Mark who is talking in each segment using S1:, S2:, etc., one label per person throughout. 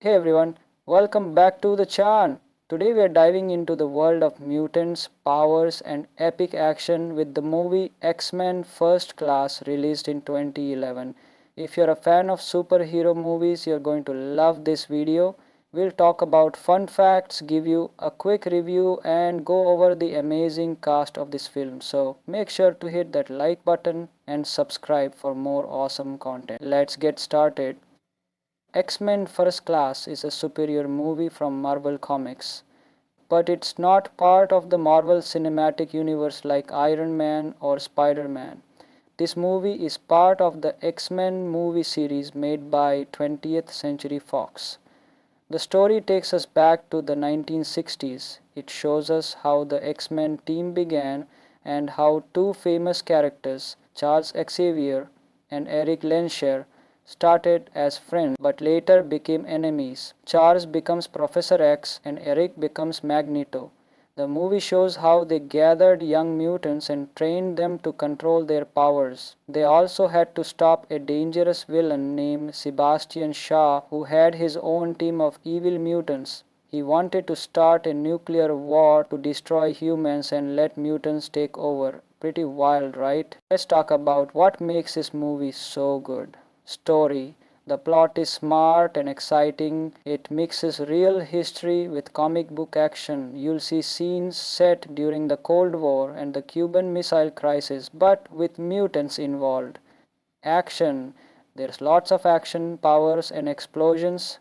S1: Hey everyone, welcome back to the channel. Today we are diving into the world of mutants, powers, and epic action with the movie X-Men First Class released in 2011. If you're a fan of superhero movies, you're going to love this video. We'll talk about fun facts, give you a quick review, and go over the amazing cast of this film. So make sure to hit that like button and subscribe for more awesome content. Let's get started. X-Men First Class is a superior movie from Marvel Comics, but it's not part of the Marvel Cinematic Universe like Iron Man or Spider-Man. This movie is part of the X-Men movie series made by 20th Century Fox. The story takes us back to the 1960s. It shows us how the X-Men team began and how two famous characters, Charles Xavier and Eric Lensher, started as friends but later became enemies. Charles becomes Professor X and Eric becomes Magneto. The movie shows how they gathered young mutants and trained them to control their powers. They also had to stop a dangerous villain named Sebastian Shaw who had his own team of evil mutants. He wanted to start a nuclear war to destroy humans and let mutants take over. Pretty wild, right? Let's talk about what makes this movie so good. Story. The plot is smart and exciting. It mixes real history with comic book action. You'll see scenes set during the Cold War and the Cuban Missile Crisis, but with mutants involved. Action. There's lots of action, powers, and explosions.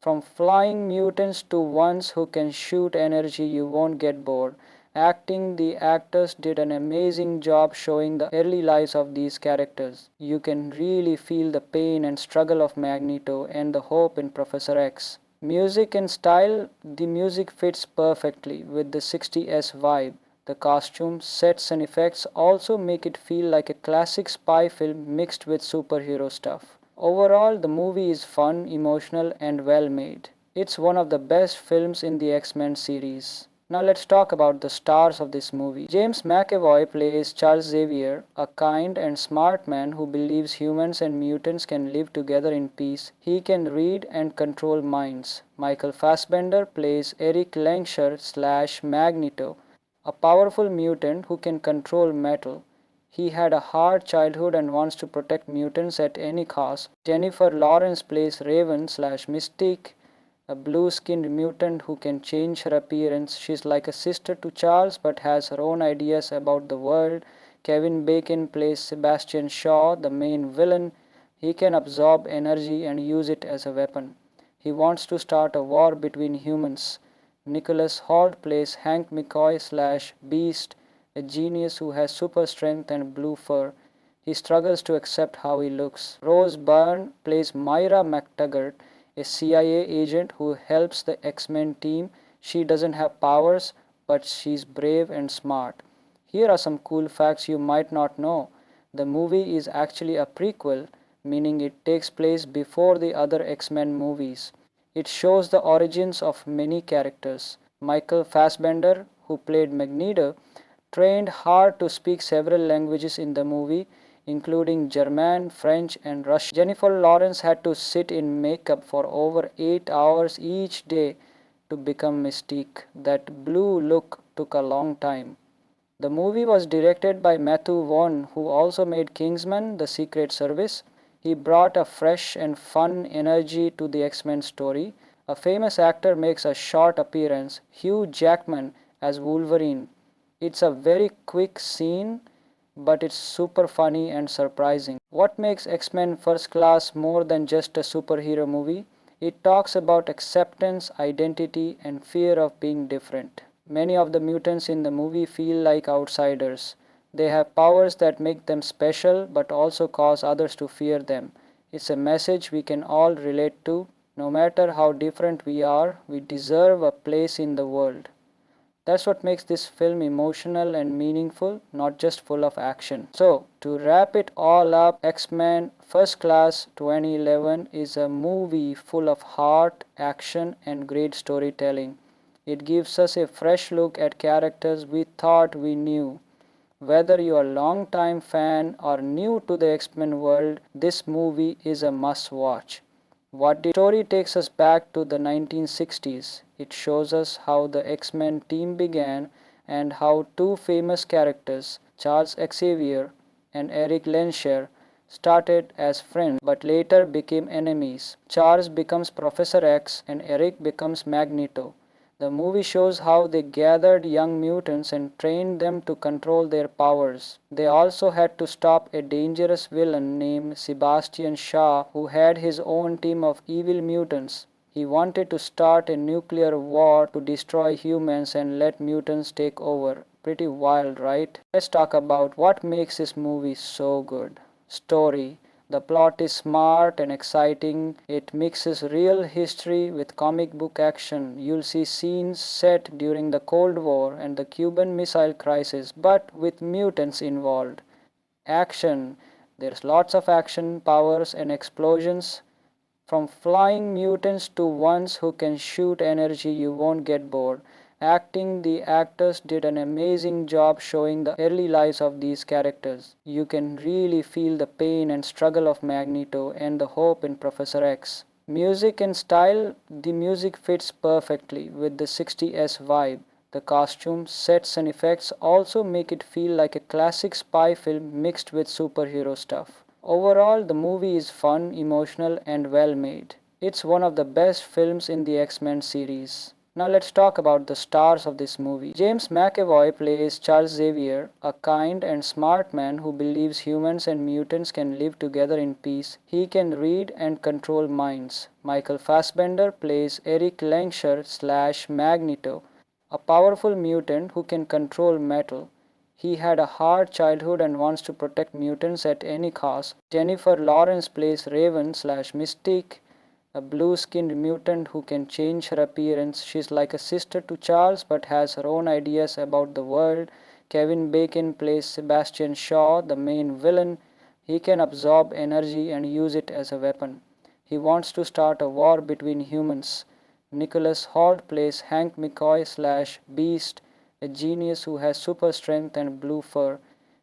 S1: From flying mutants to ones who can shoot energy, you won't get bored. Acting. The actors did an amazing job showing the early lives of these characters. You can really feel the pain and struggle of Magneto and the hope in Professor X. Music and style. The music fits perfectly with the 60s vibe. The costumes, sets, and effects also make it feel like a classic spy film mixed with superhero stuff. Overall, the movie is fun, emotional, and well made. It's one of the best films in the X-Men series. Now let's talk about the stars of this movie. James McAvoy plays Charles Xavier, a kind and smart man who believes humans and mutants can live together in peace. He can read and control minds. Michael Fassbender plays Eric Lensher slash Magneto, a powerful mutant who can control metal. He had a hard childhood and wants to protect mutants at any cost. Jennifer Lawrence plays Raven slash Mystique, a blue-skinned mutant who can change her appearance. She's like a sister to Charles but has her own ideas about the world. Kevin Bacon plays Sebastian Shaw, the main villain. He can absorb energy and use it as a weapon. He wants to start a war between humans. Nicholas Hoult plays Hank McCoy slash Beast, a genius who has super strength and blue fur. He struggles to accept how he looks. Rose Byrne plays Myra McTaggart, a CIA agent who helps the X-Men team. She doesn't have powers, but she's brave and smart. Here are some cool facts you might not know. The movie is actually a prequel, meaning it takes place before the other X-Men movies. It shows the origins of many characters. Michael Fassbender, who played Magneto, trained hard to speak several languages in the movie, including German, French, and Russian. Jennifer Lawrence had to sit in makeup for over 8 hours each day to become Mystique. That blue look took a long time. The movie was directed by Matthew Vaughn, who also made Kingsman: The Secret Service. He brought a fresh and fun energy to the X-Men story. A famous actor makes a short appearance, Hugh Jackman as Wolverine. It's a very quick scene, but it's super funny and surprising. What makes X-Men First Class more than just a superhero movie? It talks about acceptance, identity, and fear of being different. Many of the mutants in the movie feel like outsiders. They have powers that make them special but also cause others to fear them. It's a message we can all relate to. No matter how different we are, we deserve a place in the world. That's what makes this film emotional and meaningful, not just full of action. So, to wrap it all up, X-Men First Class 2011 is a movie full of heart, action, and great storytelling. It gives us a fresh look at characters we thought we knew. Whether you are a long-time fan or new to the X-Men world, this movie is a must-watch. What the story takes us back to the 1960s. It shows us how the X-Men team began and how two famous characters, Charles Xavier and Eric Lensher, started as friends but later became enemies. Charles becomes Professor X and Eric becomes Magneto. The movie shows how they gathered young mutants and trained them to control their powers. They also had to stop a dangerous villain named Sebastian Shaw who had his own team of evil mutants. He wanted to start a nuclear war to destroy humans and let mutants take over. Pretty wild, right? Let's talk about what makes this movie so good. Story. The plot is smart and exciting. It mixes real history with comic book action. You'll see scenes set during the Cold War and the Cuban Missile Crisis, but with mutants involved. Action. There's lots of action, powers, and explosions. From flying mutants to ones who can shoot energy, you won't get bored. Acting, the actors did an amazing job showing the early lives of these characters. You can really feel the pain and struggle of Magneto and the hope in Professor X. Music and style, the music fits perfectly with the 60s vibe. The costumes, sets, and effects also make it feel like a classic spy film mixed with superhero stuff. Overall, the movie is fun, emotional, and well made. It's one of the best films in the X-Men series. Now let's talk about the stars of this movie. James McAvoy plays Charles Xavier, a kind and smart man who believes humans and mutants can live together in peace. He can read and control minds. Michael Fassbender plays Eric Lensher slash Magneto, a powerful mutant who can control metal. He had a hard childhood and wants to protect mutants at any cost. Jennifer Lawrence plays Raven slash Mystique, a blue-skinned mutant who can change her appearance. She's like a sister to Charles but has her own ideas about the world. Kevin Bacon plays Sebastian Shaw, the main villain. He can absorb energy and use it as a weapon. He wants to start a war between humans. Nicholas Hoult plays Hank McCoy slash Beast, a genius who has super strength and blue fur.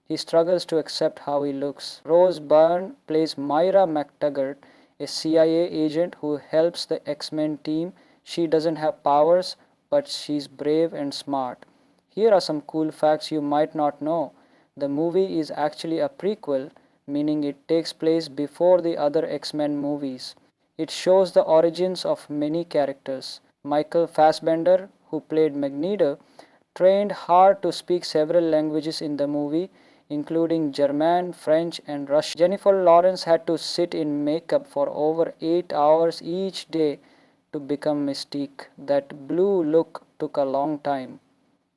S1: He struggles to accept how he looks. Rose Byrne plays Myra McTaggart, a CIA agent who helps the X-Men team. She doesn't have powers, but she's brave and smart. Here are some cool facts you might not know. The movie is actually a prequel, meaning it takes place before the other X-Men movies. It shows the origins of many characters. Michael Fassbender, who played Magneto, trained hard to speak several languages in the movie, including German, French, and Russian. Jennifer Lawrence had to sit in makeup for over 8 hours each day to become Mystique. That blue look took a long time.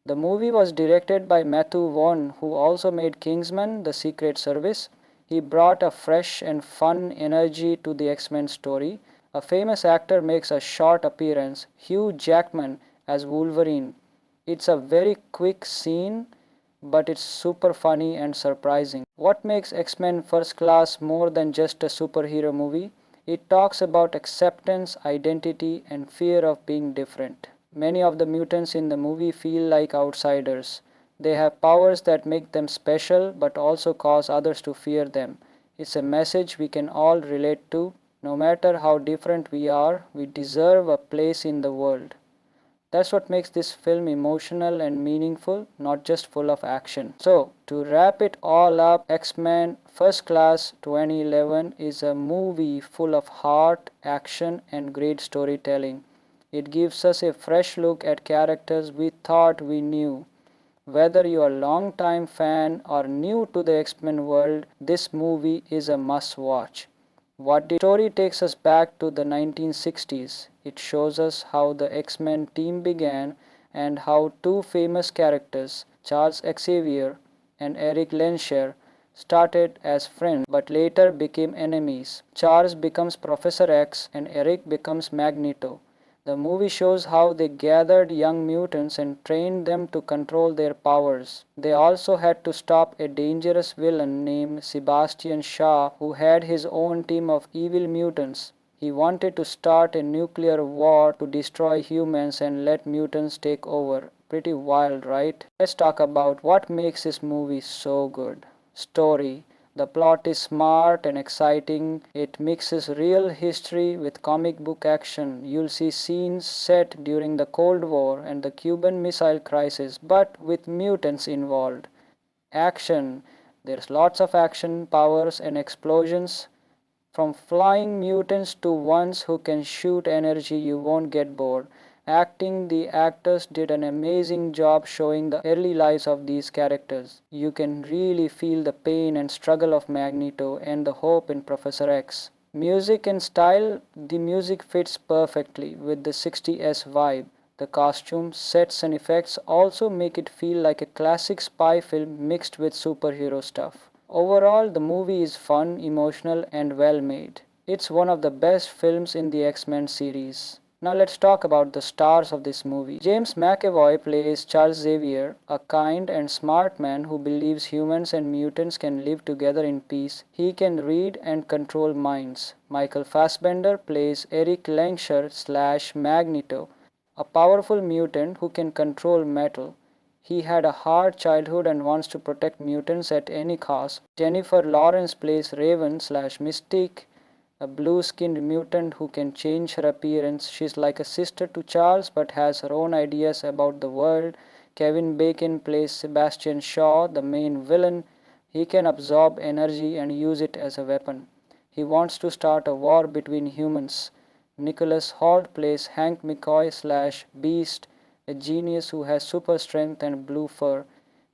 S1: The movie was directed by Matthew Vaughn, who also made Kingsman: The Secret Service. He brought a fresh and fun energy to the X-Men story. A famous actor makes a short appearance, Hugh Jackman as Wolverine. It's a very quick scene, but it's super funny and surprising. What makes X-Men First Class more than just a superhero movie? It talks about acceptance, identity, and fear of being different. Many of the mutants in the movie feel like outsiders. They have powers that make them special but also cause others to fear them. It's a message we can all relate to. No matter how different we are, we deserve a place in the world. That's what makes this film emotional and meaningful, not just full of action. So, to wrap it all up, X-Men First Class 2011 is a movie full of heart, action, and great storytelling. It gives us a fresh look at characters we thought we knew. Whether you are a long-time fan or new to the X-Men world, this movie is a must-watch. What the story takes us back to the 1960s. It shows us how the X-Men team began and how two famous characters, Charles Xavier and Eric Lensher, started as friends but later became enemies. Charles becomes Professor X and Eric becomes Magneto. The movie shows how they gathered young mutants and trained them to control their powers. They also had to stop a dangerous villain named Sebastian Shaw who had his own team of evil mutants. He wanted to start a nuclear war to destroy humans and let mutants take over. Pretty wild, right? Let's talk about what makes this movie so good. Story. The plot is smart and exciting. It mixes real history with comic book action. You'll see scenes set during the Cold War and the Cuban Missile Crisis, but with mutants involved. Action. There's lots of action, powers, and explosions. From flying mutants to ones who can shoot energy, you won't get bored. Acting, the actors did an amazing job showing the early lives of these characters. You can really feel the pain and struggle of Magneto and the hope in Professor X. Music and style, the music fits perfectly with the 60s vibe. The costumes, sets, and effects also make it feel like a classic spy film mixed with superhero stuff. Overall, the movie is fun, emotional, and well made. It's one of the best films in the X-Men series. Now let's talk about the stars of this movie. James McAvoy plays Charles Xavier, a kind and smart man who believes humans and mutants can live together in peace. He can read and control minds. Michael Fassbender plays Eric Lehnsherr slash Magneto, a powerful mutant who can control metal. He had a hard childhood and wants to protect mutants at any cost. Jennifer Lawrence plays Raven slash Mystique, a blue-skinned mutant who can change her appearance. She's like a sister to Charles but has her own ideas about the world. Kevin Bacon plays Sebastian Shaw, the main villain. He can absorb energy and use it as a weapon. He wants to start a war between humans. Nicholas Hoult plays Hank McCoy slash Beast, a genius who has super strength and blue fur.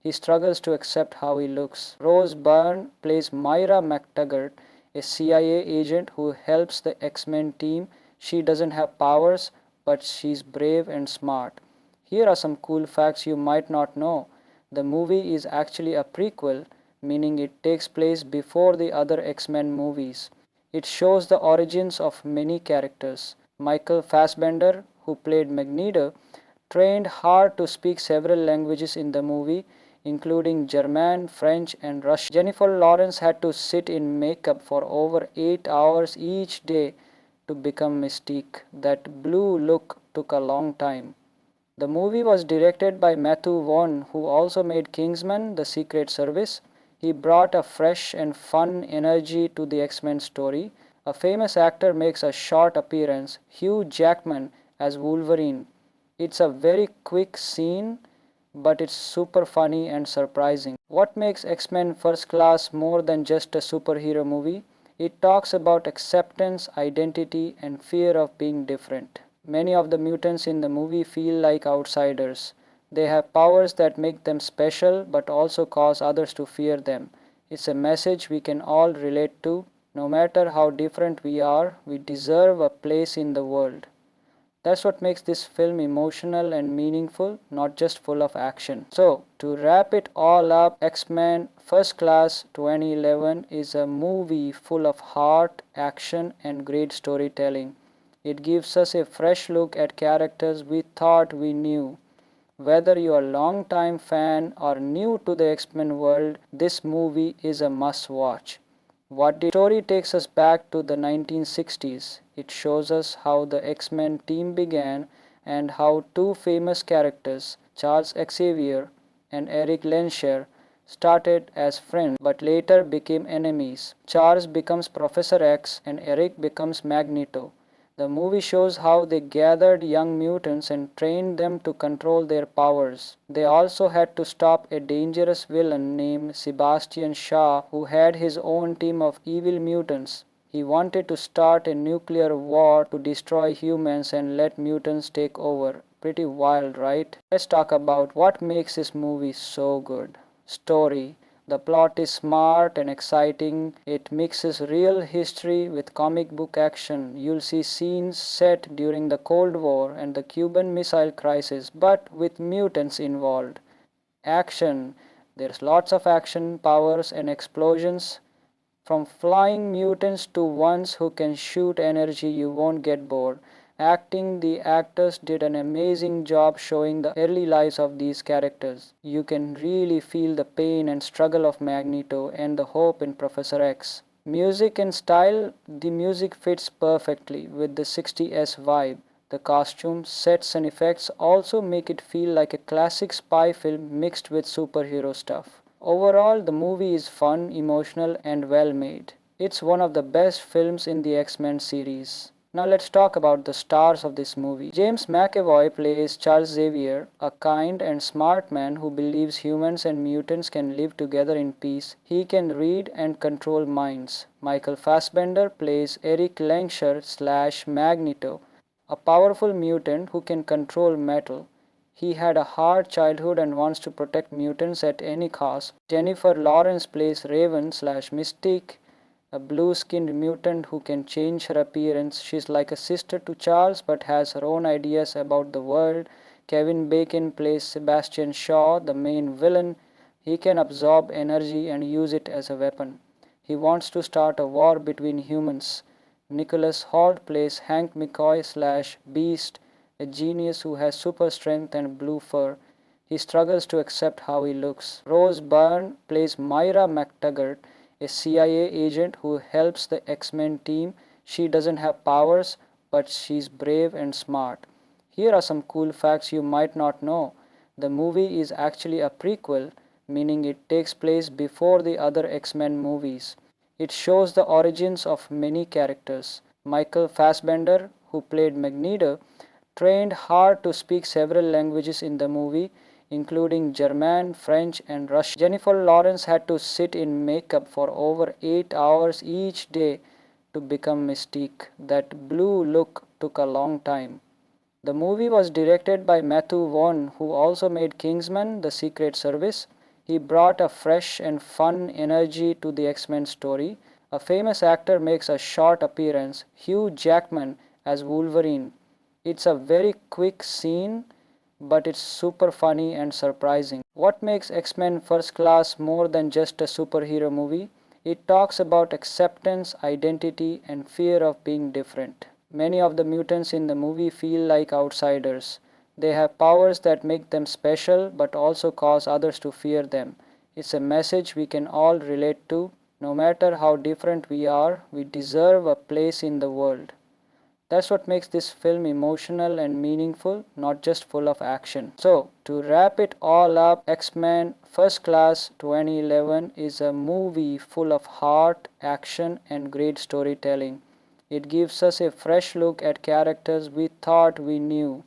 S1: He struggles to accept how he looks. Rose Byrne plays Myra McTaggart, a CIA agent who helps the X-Men team. She doesn't have powers, but she's brave and smart. Here are some cool facts you might not know. The movie is actually a prequel, meaning it takes place before the other X-Men movies. It shows the origins of many characters. Michael Fassbender, who played Magneto, trained hard to speak several languages in the movie, including German, French, and Russian. Jennifer Lawrence had to sit in makeup for over 8 hours each day to become Mystique. That blue look took a long time. The movie was directed by Matthew Vaughn, who also made Kingsman: The Secret Service. He brought a fresh and fun energy to the X-Men story. A famous actor makes a short appearance, Hugh Jackman as Wolverine. It's a very quick scene, but it's super funny and surprising. What makes X-Men First Class more than just a superhero movie? It talks about acceptance, identity, and fear of being different. Many of the mutants in the movie feel like outsiders. They have powers that make them special but also cause others to fear them. It's a message we can all relate to. No matter how different we are, we deserve a place in the world. That's what makes this film emotional and meaningful, not just full of action. So, to wrap it all up, X-Men First Class 2011 is a movie full of heart, action, and great storytelling. It gives us a fresh look at characters we thought we knew. Whether you're a long-time fan or new to the X-Men world, this movie is a must-watch. What the story takes us back to the 1960s. It shows us how the X-Men team began and how two famous characters, Charles Xavier and Eric Lehnsherr, started as friends but later became enemies. Charles becomes Professor X and Eric becomes Magneto. The movie shows how they gathered young mutants and trained them to control their powers. They also had to stop a dangerous villain named Sebastian Shaw who had his own team of evil mutants. He wanted to start a nuclear war to destroy humans and let mutants take over. Pretty wild, right? Let's talk about what makes this movie so good. Story. The plot is smart and exciting. It mixes real history with comic book action. You'll see scenes set during the Cold War and the Cuban Missile Crisis, but with mutants involved. Action. There's lots of action, powers, and explosions. From flying mutants to ones who can shoot energy, you won't get bored. Acting, the actors did an amazing job showing the early lives of these characters. You can really feel the pain and struggle of Magneto and the hope in Professor X. Music and style, the music fits perfectly with the 60s vibe. The costumes, sets, and effects also make it feel like a classic spy film mixed with superhero stuff. Overall, the movie is fun, emotional, and well made. It's one of the best films in the X-Men series. Now let's talk about the stars of this movie. James McAvoy plays Charles Xavier, a kind and smart man who believes humans and mutants can live together in peace. He can read and control minds. Michael Fassbender plays Eric Langshire slash Magneto, a powerful mutant who can control metal. He had a hard childhood and wants to protect mutants at any cost. Jennifer Lawrence plays Raven slash Mystique, a blue-skinned mutant who can change her appearance. She's like a sister to Charles but has her own ideas about the world. Kevin Bacon plays Sebastian Shaw, the main villain. He can absorb energy and use it as a weapon. He wants to start a war between humans. Nicholas Hoult plays Hank McCoy slash Beast, a genius who has super strength and blue fur. He struggles to accept how he looks. Rose Byrne plays Myra McTaggart, a CIA agent who helps the X-Men team. She doesn't have powers, but she's brave and smart. Here are some cool facts you might not know. The movie is actually a prequel, meaning it takes place before the other X-Men movies. It shows the origins of many characters. Michael Fassbender, who played Magneto, trained hard to speak several languages in the movie, including German, French, and Russian. Jennifer Lawrence had to sit in makeup for over 8 hours each day to become Mystique. That blue look took a long time. The movie was directed by Matthew Vaughn, who also made Kingsman: The Secret Service. He brought a fresh and fun energy to the X-Men story. A famous actor makes a short appearance, Hugh Jackman as Wolverine. It's a very quick scene, but it's super funny and surprising. What makes X-Men First Class more than just a superhero movie? It talks about acceptance, identity, and fear of being different. Many of the mutants in the movie feel like outsiders. They have powers that make them special but also cause others to fear them. It's a message we can all relate to. No matter how different we are, we deserve a place in the world. That's what makes this film emotional and meaningful, not just full of action. So, to wrap it all up, X-Men First Class 2011 is a movie full of heart, action, and great storytelling. It gives us a fresh look at characters we thought we knew.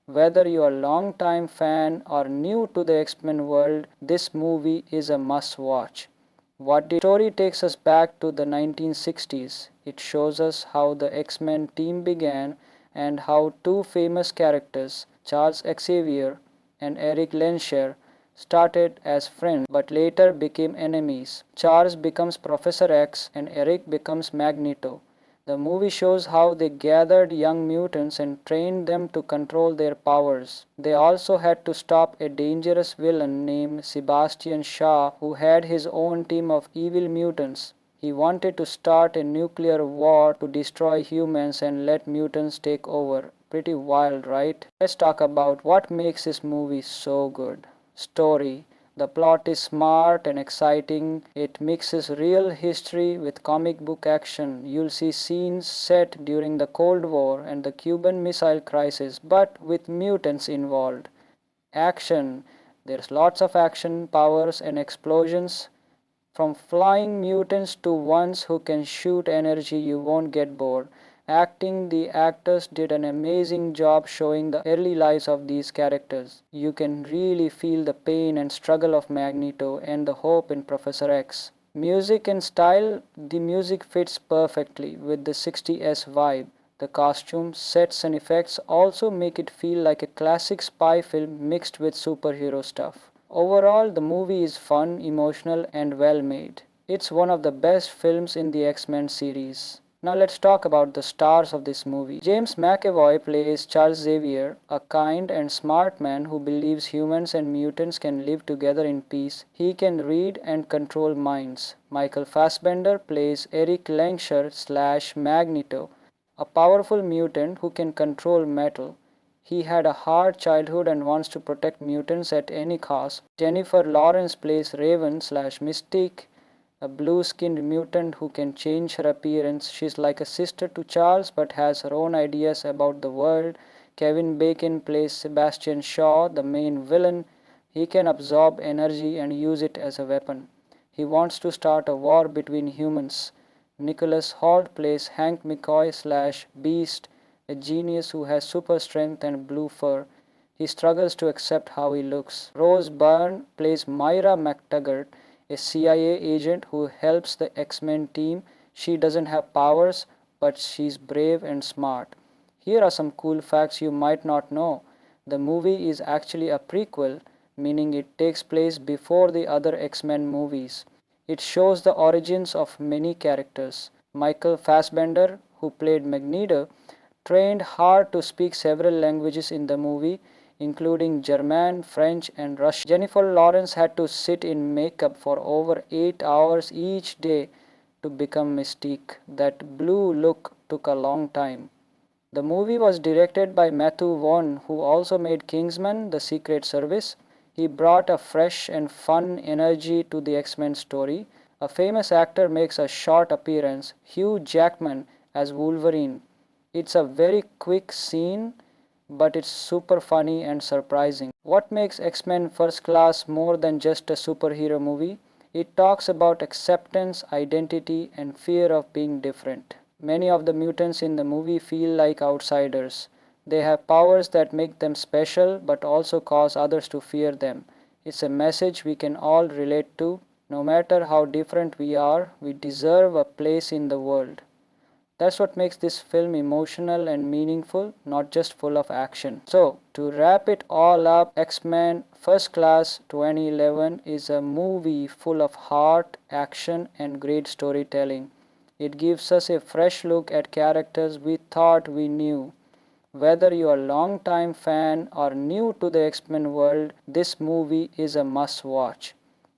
S1: Whether you're a long-time fan or new to the X-Men world, this movie is a must-watch. What the story takes us back to the 1960s. It shows us how the X-Men team began and how two famous characters, Charles Xavier and Eric Lensher, started as friends but later became enemies. Charles becomes Professor X and Eric becomes Magneto. The movie shows how they gathered young mutants and trained them to control their powers. They also had to stop a dangerous villain named Sebastian Shaw, who had his own team of evil mutants. He wanted to start a nuclear war to destroy humans and let mutants take over. Pretty wild, right? Let's talk about what makes this movie so good. Story. The plot is smart and exciting. It mixes real history with comic book action. You'll see scenes set during the Cold War and the Cuban Missile Crisis, but with mutants involved. Action. There's lots of action, powers, and explosions. From flying mutants to ones who can shoot energy, you won't get bored. Acting, the actors did an amazing job showing the early lives of these characters. You can really feel the pain and struggle of Magneto and the hope in Professor X. Music and style, the music fits perfectly with the 60s vibe. The costumes, sets and effects also make it feel like a classic spy film mixed with superhero stuff. Overall, the movie is fun, emotional, and well made. It's one of the best films in the X-Men series. Now let's talk about the stars of this movie. James McAvoy plays Charles Xavier, a kind and smart man who believes humans and mutants can live together in peace. He can read and control minds. Michael Fassbender plays Eric Langshire slash Magneto, a powerful mutant who can control metal. He had a hard childhood and wants to protect mutants at any cost. Jennifer Lawrence plays Raven slash Mystique, a blue-skinned mutant who can change her appearance. She's like a sister to Charles but has her own ideas about the world. Kevin Bacon plays Sebastian Shaw, the main villain. He can absorb energy and use it as a weapon. He wants to start a war between humans. Nicholas Hoult plays Hank McCoy slash Beast, a genius who has super strength and blue fur. He struggles to accept how he looks. Rose Byrne plays Myra McTaggart, a CIA agent who helps the X-Men team. She doesn't have powers, but she's brave and smart. Here are some cool facts you might not know. The movie is actually a prequel, meaning it takes place before the other X-Men movies. It shows the origins of many characters. Michael Fassbender, who played Magneto, trained hard to speak several languages in the movie, including German, French, and Russian. Jennifer Lawrence had to sit in makeup for over 8 hours each day to become Mystique. That blue look took a long time. The movie was directed by Matthew Vaughn, who also made Kingsman: The Secret Service. He brought a fresh and fun energy to the X-Men story. A famous actor makes a short appearance, Hugh Jackman as Wolverine. It's a very quick scene, but it's super funny and surprising. What makes X-Men First Class more than just a superhero movie? It talks about acceptance, identity, and fear of being different. Many of the mutants in the movie feel like outsiders. They have powers that make them special but also cause others to fear them. It's a message we can all relate to. No matter how different we are, we deserve a place in the world. That's what makes this film emotional and meaningful, not just full of action. So, to wrap it all up, X-Men First Class 2011 is a movie full of heart, action, and great storytelling. It gives us a fresh look at characters we thought we knew. Whether you are a long-time fan or new to the X-Men world, this movie is a must-watch.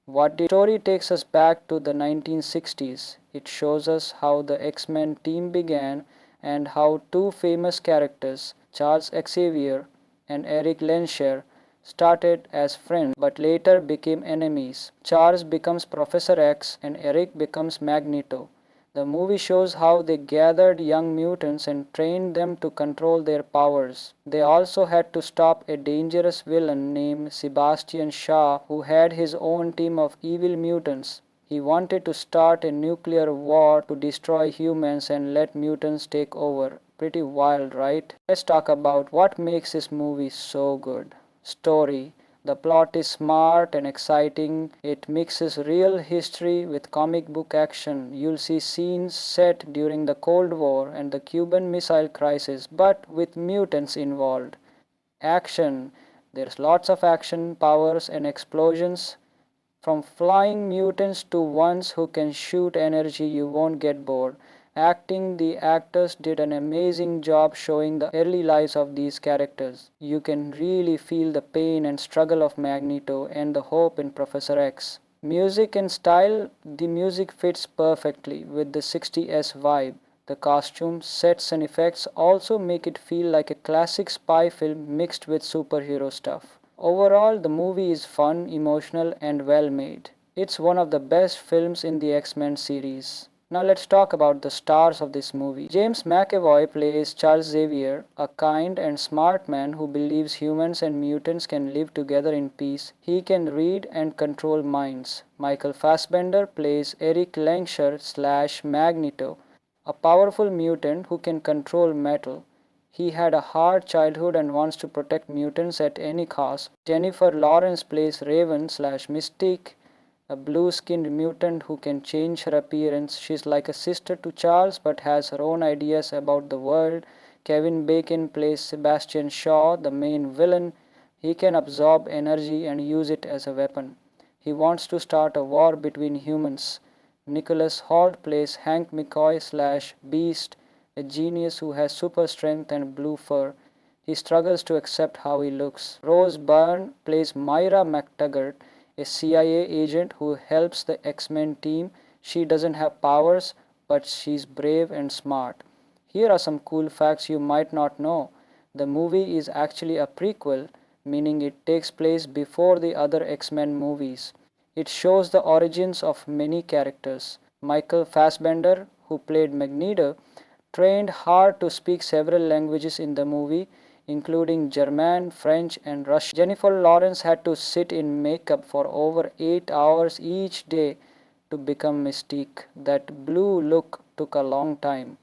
S1: What the story takes us back to the 1960s. It shows us how the X-Men team began and how two famous characters, Charles Xavier and Eric Lehnsherr, started as friends but later became enemies. Charles becomes Professor X and Eric becomes Magneto. The movie shows how they gathered young mutants and trained them to control their powers. They also had to stop a dangerous villain named Sebastian Shaw, who had his own team of evil mutants. He wanted to start a nuclear war to destroy humans and let mutants take over. Pretty wild, right? Let's talk about what makes this movie so good. Story. The plot is smart and exciting. It mixes real history with comic book action. You'll see scenes set during the Cold War and the Cuban Missile Crisis, but with mutants involved. Action. There's lots of action, powers, and explosions. From flying mutants to ones who can shoot energy, you won't get bored. Acting, the actors did an amazing job showing the early lives of these characters. You can really feel the pain and struggle of Magneto and the hope in Professor X. Music and style, the music fits perfectly with the 60s vibe. The costumes, sets and effects also make it feel like a classic spy film mixed with superhero stuff. Overall, the movie is fun, emotional, and well made. It's one of the best films in the X-Men series. Now let's talk about the stars of this movie. James McAvoy plays Charles Xavier, a kind and smart man who believes humans and mutants can live together in peace. He can read and control minds. Michael Fassbender plays Eric Lehnsherr slash Magneto, a powerful mutant who can control metal. He had a hard childhood and wants to protect mutants at any cost. Jennifer Lawrence plays Raven slash Mystique, a blue-skinned mutant who can change her appearance. She's like a sister to Charles but has her own ideas about the world. Kevin Bacon plays Sebastian Shaw, the main villain. He can absorb energy and use it as a weapon. He wants to start a war between humans. Nicholas Hoult plays Hank McCoy slash Beast, a genius who has super strength and blue fur. He struggles to accept how he looks. Rose Byrne plays Myra McTaggart, a CIA agent who helps the X-Men team. She doesn't have powers, but she's brave and smart. Here are some cool facts you might not know. The movie is actually a prequel, meaning it takes place before the other X-Men movies. It shows the origins of many characters. Michael Fassbender, who played Magneto, trained hard to speak several languages in the movie, including German, French, and Russian. Jennifer Lawrence had to sit in makeup for over 8 hours each day to become Mystique. That blue look took a long time.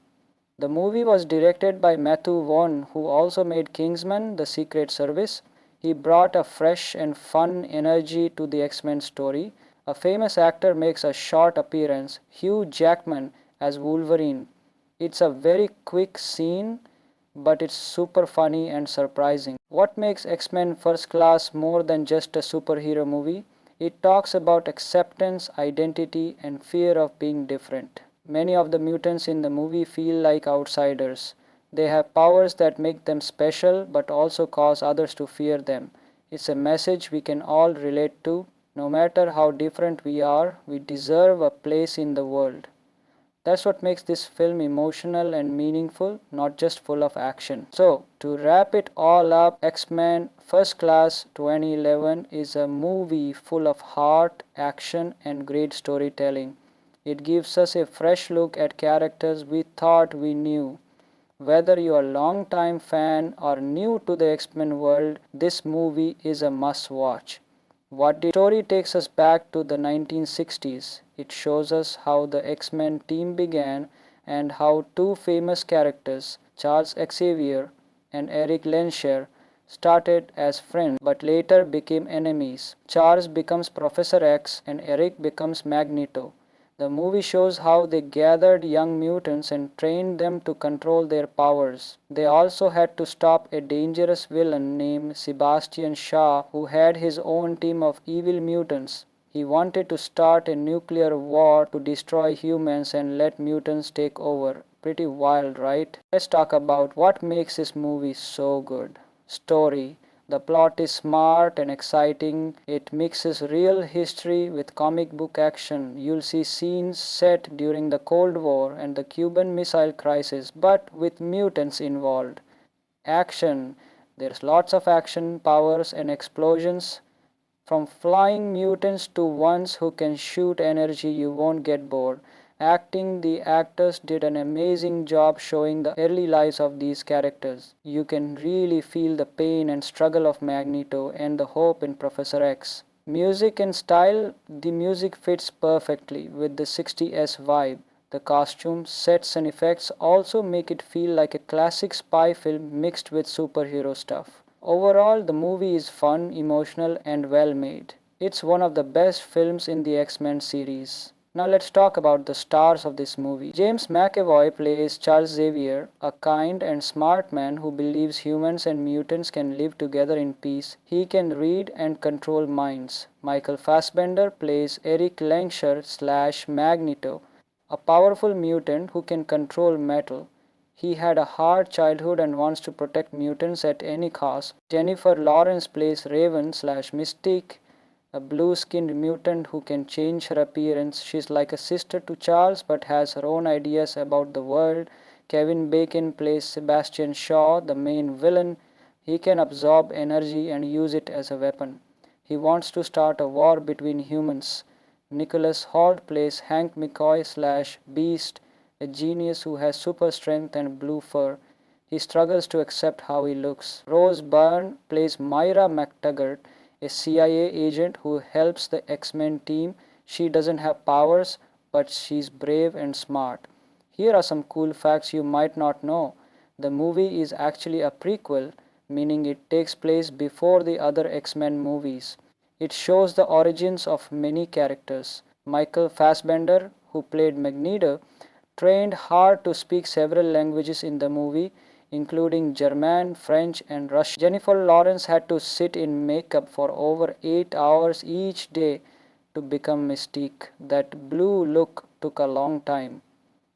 S1: The movie was directed by Matthew Vaughn, who also made Kingsman: The Secret Service. He brought a fresh and fun energy to the X-Men story. A famous actor makes a short appearance, Hugh Jackman as Wolverine. It's a very quick scene, but it's super funny and surprising. What makes X-Men First Class more than just a superhero movie? It talks about acceptance, identity, and fear of being different. Many of the mutants in the movie feel like outsiders. They have powers that make them special but also cause others to fear them. It's a message we can all relate to. No matter how different we are, we deserve a place in the world. That's what makes this film emotional and meaningful, not just full of action. So, to wrap it all up, X-Men First Class 2011 is a movie full of heart, action, and great storytelling. It gives us a fresh look at characters we thought we knew. Whether you are a long-time fan or new to the X-Men world, this movie is a must-watch. What the story takes us back to the 1960s. It shows us how the X-Men team began and how two famous characters, Charles Xavier and Eric Lensher, started as friends but later became enemies. Charles becomes Professor X and Eric becomes Magneto. The movie shows how they gathered young mutants and trained them to control their powers. They also had to stop a dangerous villain named Sebastian Shaw, who had his own team of evil mutants. He wanted to start a nuclear war to destroy humans and let mutants take over. Pretty wild, right? Let's talk about what makes this movie so good. Story. The plot is smart and exciting. It mixes real history with comic book action. You'll see scenes set during the Cold War and the Cuban Missile Crisis, but with mutants involved. Action. There's lots of action, powers, and explosions. From flying mutants to ones who can shoot energy, you won't get bored. Acting, the actors did an amazing job showing the early lives of these characters. You can really feel the pain and struggle of Magneto and the hope in Professor X. Music and style, the music fits perfectly with the 60s vibe. The costumes, sets, and effects also make it feel like a classic spy film mixed with superhero stuff. Overall, the movie is fun, emotional, and well made. It's one of the best films in the X-Men series. Now let's talk about the stars of this movie. James McAvoy plays Charles Xavier, a kind and smart man who believes humans and mutants can live together in peace. He can read and control minds. Michael Fassbender plays Eric Lensher / Magneto, a powerful mutant who can control metal. He had a hard childhood and wants to protect mutants at any cost. Jennifer Lawrence plays Raven / Mystique, a blue-skinned mutant who can change her appearance. She's like a sister to Charles but has her own ideas about the world. Kevin Bacon plays Sebastian Shaw, the main villain. He can absorb energy and use it as a weapon. He wants to start a war between humans. Nicholas Hoult plays Hank McCoy / Beast, a genius who has super strength and blue fur. He struggles to accept how he looks. Rose Byrne plays Myra McTaggart, a CIA agent who helps the X-Men team. She doesn't have powers, but she's brave and smart. Here are some cool facts you might not know. The movie is actually a prequel, meaning it takes place before the other X-Men movies. It shows the origins of many characters. Michael Fassbender, who played Magneto, trained hard to speak several languages in the movie, including German, French, and Russian. Jennifer Lawrence had to sit in makeup for over 8 hours each day to become Mystique. That blue look took a long time.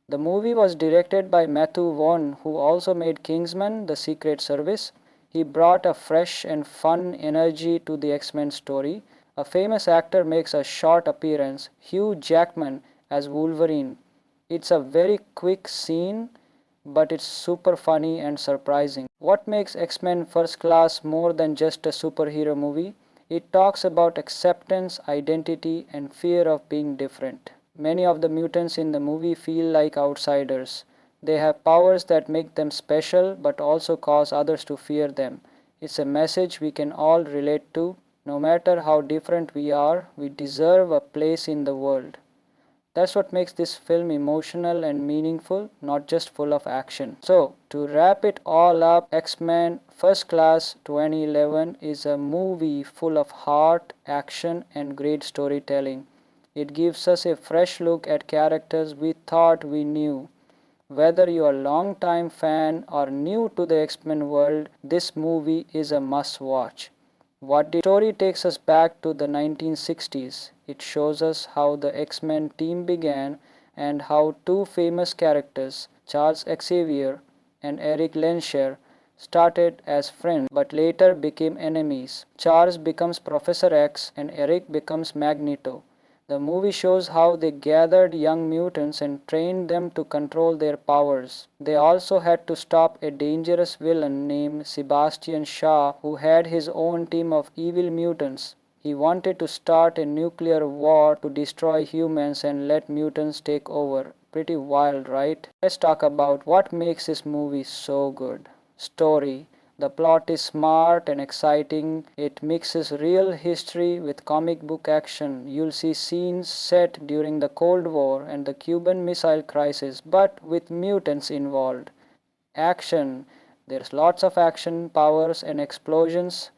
S1: The movie was directed by Matthew Vaughn, who also made Kingsman: The Secret Service. He brought a fresh and fun energy to the X-Men story. A famous actor makes a short appearance, Hugh Jackman as Wolverine. It's a very quick scene, but it's super funny and surprising. What makes X-Men First Class more than just a superhero movie? It talks about acceptance, identity, and fear of being different. Many of the mutants in the movie feel like outsiders. They have powers that make them special but also cause others to fear them. It's a message we can all relate to. No matter how different we are, we deserve a place in the world. That's what makes this film emotional and meaningful, not just full of action. So, to wrap it all up, X-Men First Class 2011 is a movie full of heart, action, and great storytelling. It gives us a fresh look at characters we thought we knew. Whether you are a long-time fan or new to the X-Men world, this movie is a must-watch. What the story takes us back to the 1960s. It shows us how the X-Men team began and how two famous characters, Charles Xavier and Eric Lenscher, started as friends but later became enemies. Charles becomes Professor X and Eric becomes Magneto. The movie shows how they gathered young mutants and trained them to control their powers. They also had to stop a dangerous villain named Sebastian Shaw who had his own team of evil mutants. He wanted to start a nuclear war to destroy humans and let mutants take over. Pretty wild, right? Let's talk about what makes this movie so good. Story. The plot is smart and exciting. It mixes real history with comic book action. You'll see scenes set during the Cold War and the Cuban Missile Crisis, but with mutants involved. Action. There's lots of action, powers, and explosions.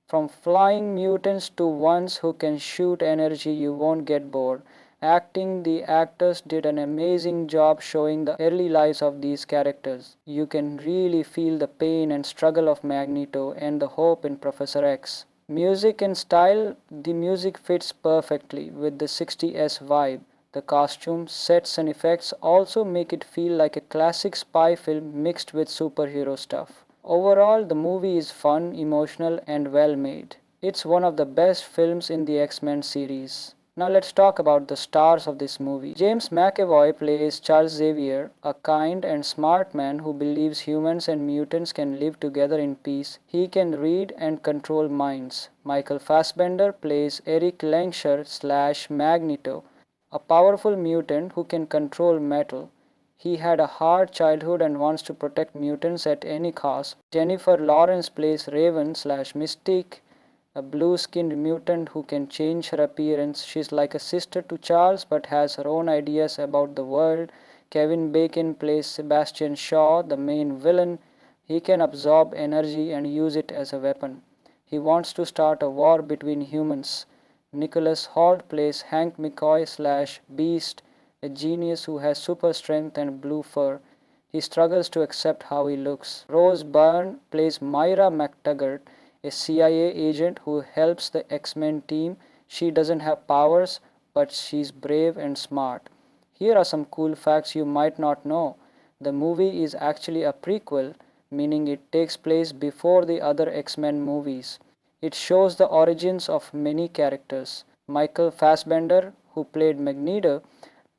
S1: From flying mutants to ones who can shoot energy, you won't get bored. Acting, the actors did an amazing job showing the early lives of these characters. You can really feel the pain and struggle of Magneto and the hope in Professor X. Music and style, the music fits perfectly with the 60s vibe. The costumes, sets and effects also make it feel like a classic spy film mixed with superhero stuff. Overall, the movie is fun, emotional, and well made. It's one of the best films in the X-Men series. Now let's talk about the stars of this movie. James McAvoy plays Charles Xavier, a kind and smart man who believes humans and mutants can live together in peace. He can read and control minds. Michael Fassbender plays Eric Lenscher slash Magneto, a powerful mutant who can control metal. He had a hard childhood and wants to protect mutants at any cost. Jennifer Lawrence plays Raven slash Mystique, a blue-skinned mutant who can change her appearance. She's like a sister to Charles but has her own ideas about the world. Kevin Bacon plays Sebastian Shaw, the main villain. He can absorb energy and use it as a weapon. He wants to start a war between humans. Nicholas Hoult plays Hank McCoy slash Beast, a genius who has super strength and blue fur. He struggles to accept how he looks. Rose Byrne plays Myra McTaggart, a CIA agent who helps the X-Men team. She doesn't have powers, but she's brave and smart. Here are some cool facts you might not know. The movie is actually a prequel, meaning it takes place before the other X-Men movies. It shows the origins of many characters. Michael Fassbender, who played Magneto,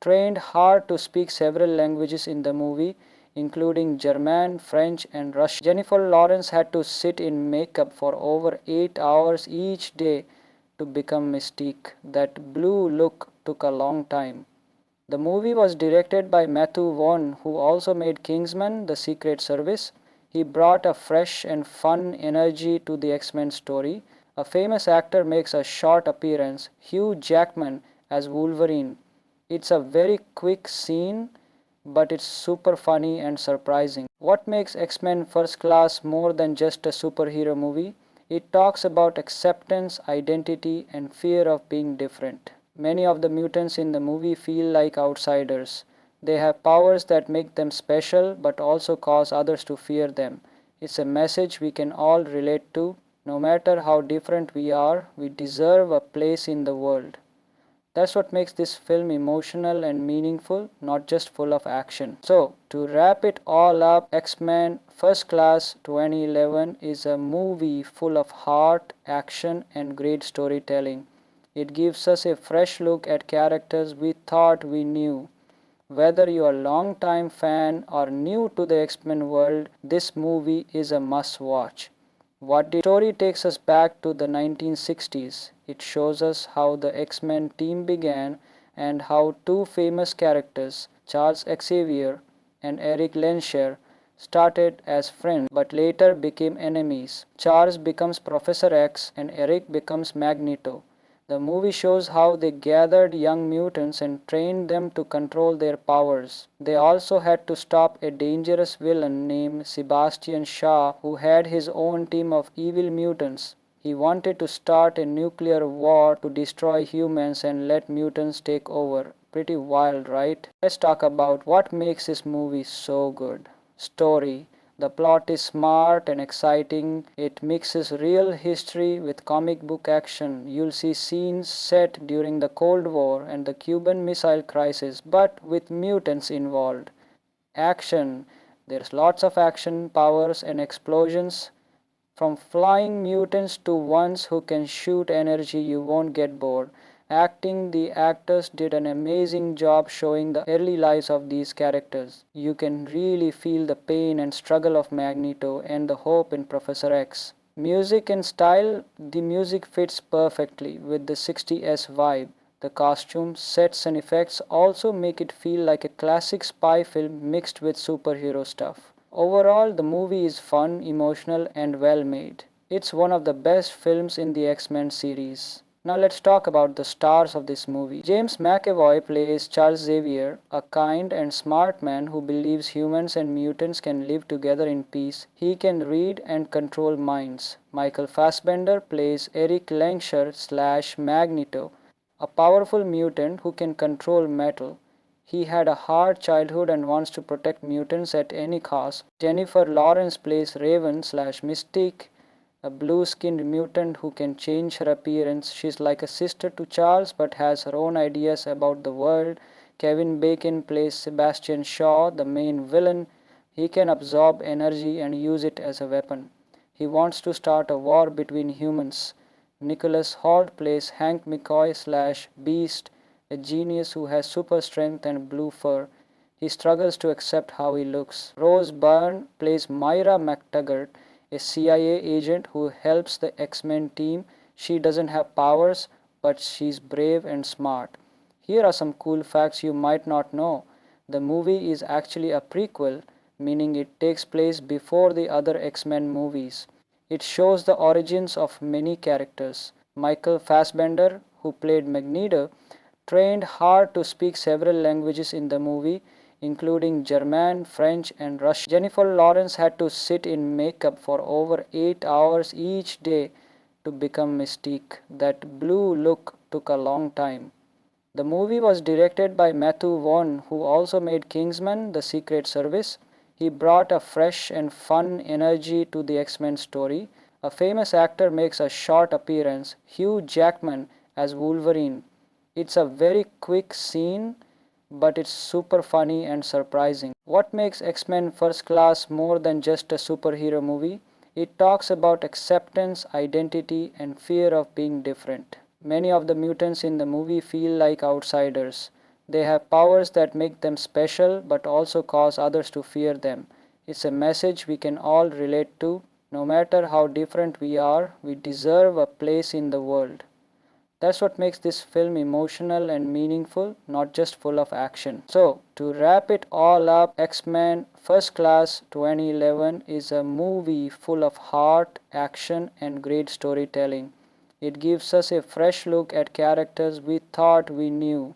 S1: trained hard to speak several languages in the movie, including German, French, and Russian. Jennifer Lawrence had to sit in makeup for over 8 hours each day to become Mystique. That blue look took a long time. The movie was directed by Matthew Vaughn, who also made Kingsman: The Secret Service. He brought a fresh and fun energy to the X-Men story. A famous actor makes a short appearance, Hugh Jackman as Wolverine. It's a very quick scene, but it's super funny and surprising. What makes X-Men First Class more than just a superhero movie? It talks about acceptance, identity, and fear of being different. Many of the mutants in the movie feel like outsiders. They have powers that make them special but also cause others to fear them. It's a message we can all relate to. No matter how different we are, we deserve a place in the world. That's what makes this film emotional and meaningful, not just full of action. So, to wrap it all up, X-Men First Class 2011 is a movie full of heart, action, and great storytelling. It gives us a fresh look at characters we thought we knew. Whether you are a long-time fan or new to the X-Men world, this movie is a must-watch. What the story takes us back to the 1960s. It shows us how the X-Men team began and how two famous characters, Charles Xavier and Eric Lensher started as friends but later became enemies. Charles becomes Professor X and Eric becomes Magneto. The movie shows how they gathered young mutants and trained them to control their powers. They also had to stop a dangerous villain named Sebastian Shaw who had his own team of evil mutants. He wanted to start a nuclear war to destroy humans and let mutants take over. Pretty wild, right? Let's talk about what makes this movie so good. Story. The plot is smart and exciting. It mixes real history with comic book action. You'll see scenes set during the Cold War and the Cuban Missile Crisis, but with mutants involved. Action. There's lots of action, powers, and explosions. From flying mutants to ones who can shoot energy, you won't get bored. Acting. The actors did an amazing job showing the early lives of these characters. You can really feel the pain and struggle of Magneto and the hope in Professor X. Music and style. The music fits perfectly with the 60s vibe. The costumes, sets, and effects also make it feel like a classic spy film mixed with superhero stuff. Overall, the movie is fun, emotional, and well made. It's one of the best films in the X-Men series. Now let's talk about the stars of this movie. James McAvoy plays Charles Xavier, a kind and smart man who believes humans and mutants can live together in peace. He can read and control minds. Michael Fassbender plays Eric Lensher slash Magneto, a powerful mutant who can control metal. He had a hard childhood and wants to protect mutants at any cost. Jennifer Lawrence plays Raven slash Mystique, a blue-skinned mutant who can change her appearance. She's like a sister to Charles but has her own ideas about the world. Kevin Bacon plays Sebastian Shaw, the main villain. He can absorb energy and use it as a weapon. He wants to start a war between humans. Nicholas Hoult plays Hank McCoy slash Beast, a genius who has super strength and blue fur. He struggles to accept how he looks. Rose Byrne plays Myra McTaggart, a CIA agent who helps the X-Men team. She doesn't have powers, but she's brave and smart. Here are some cool facts you might not know. The movie is actually a prequel, meaning it takes place before the other X-Men movies. It shows the origins of many characters. Michael Fassbender, who played Magneto, trained hard to speak several languages in the movie, including German, French, and Russian. Jennifer Lawrence had to sit in makeup for over 8 hours each day to become Mystique. That blue look took a long time. The movie was directed by Matthew Vaughn, who also made Kingsman: The Secret Service. He brought a fresh and fun energy to the X-Men story. A famous actor makes a short appearance, Hugh Jackman as Wolverine. It's a very quick scene, but it's super funny and surprising. What makes X-Men First Class more than just a superhero movie? It talks about acceptance, identity, and fear of being different. Many of the mutants in the movie feel like outsiders. They have powers that make them special but also cause others to fear them. It's a message we can all relate to. No matter how different we are, we deserve a place in the world. That's what makes this film emotional and meaningful, not just full of action. So, to wrap it all up, X-Men First Class 2011 is a movie full of heart, action, and great storytelling. It gives us a fresh look at characters we thought we knew.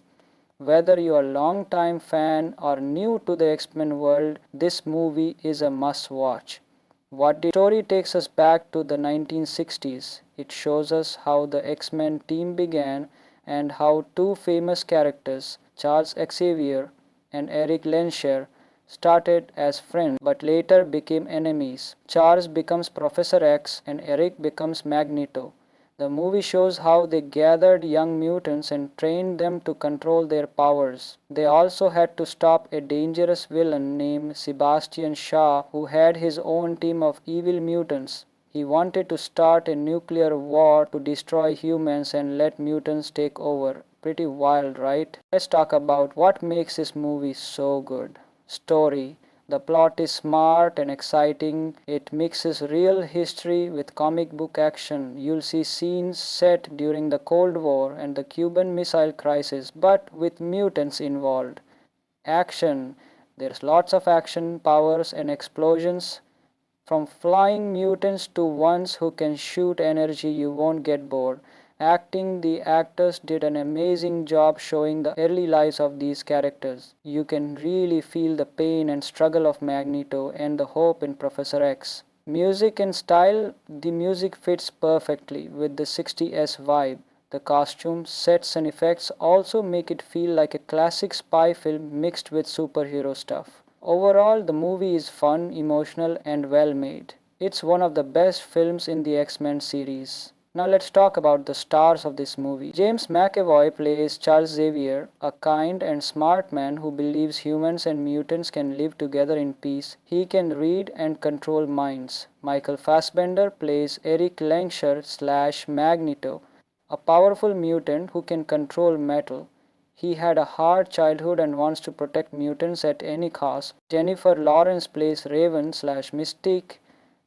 S1: Whether you're a long-time fan or new to the X-Men world, this movie is a must-watch. What the story takes us back to the 1960s. It shows us how the X-Men team began and how two famous characters, Charles Xavier and Eric Lensher, started as friends but later became enemies. Charles becomes Professor X and Eric becomes Magneto. The movie shows how they gathered young mutants and trained them to control their powers. They also had to stop a dangerous villain named Sebastian Shaw who had his own team of evil mutants. He wanted to start a nuclear war to destroy humans and let mutants take over. Pretty wild, right? Let's talk about what makes this movie so good. Story. The plot is smart and exciting. It mixes real history with comic book action. You'll see scenes set during the Cold War and the Cuban Missile Crisis, but with mutants involved. Action. There's lots of action, powers, and explosions. From flying mutants to ones who can shoot energy, you won't get bored. Acting, the actors did an amazing job showing the early lives of these characters. You can really feel the pain and struggle of Magneto and the hope in Professor X. Music and style, the music fits perfectly with the 60s vibe. The costumes, sets, and effects also make it feel like a classic spy film mixed with superhero stuff. Overall, the movie is fun, emotional, and well made. It's one of the best films in the X-Men series. Now let's talk about the stars of this movie. James McAvoy plays Charles Xavier, a kind and smart man who believes humans and mutants can live together in peace. He can read and control minds. Michael Fassbender plays Eric Langshire slash Magneto, a powerful mutant who can control metal. He had a hard childhood and wants to protect mutants at any cost. Jennifer Lawrence plays Raven slash Mystique,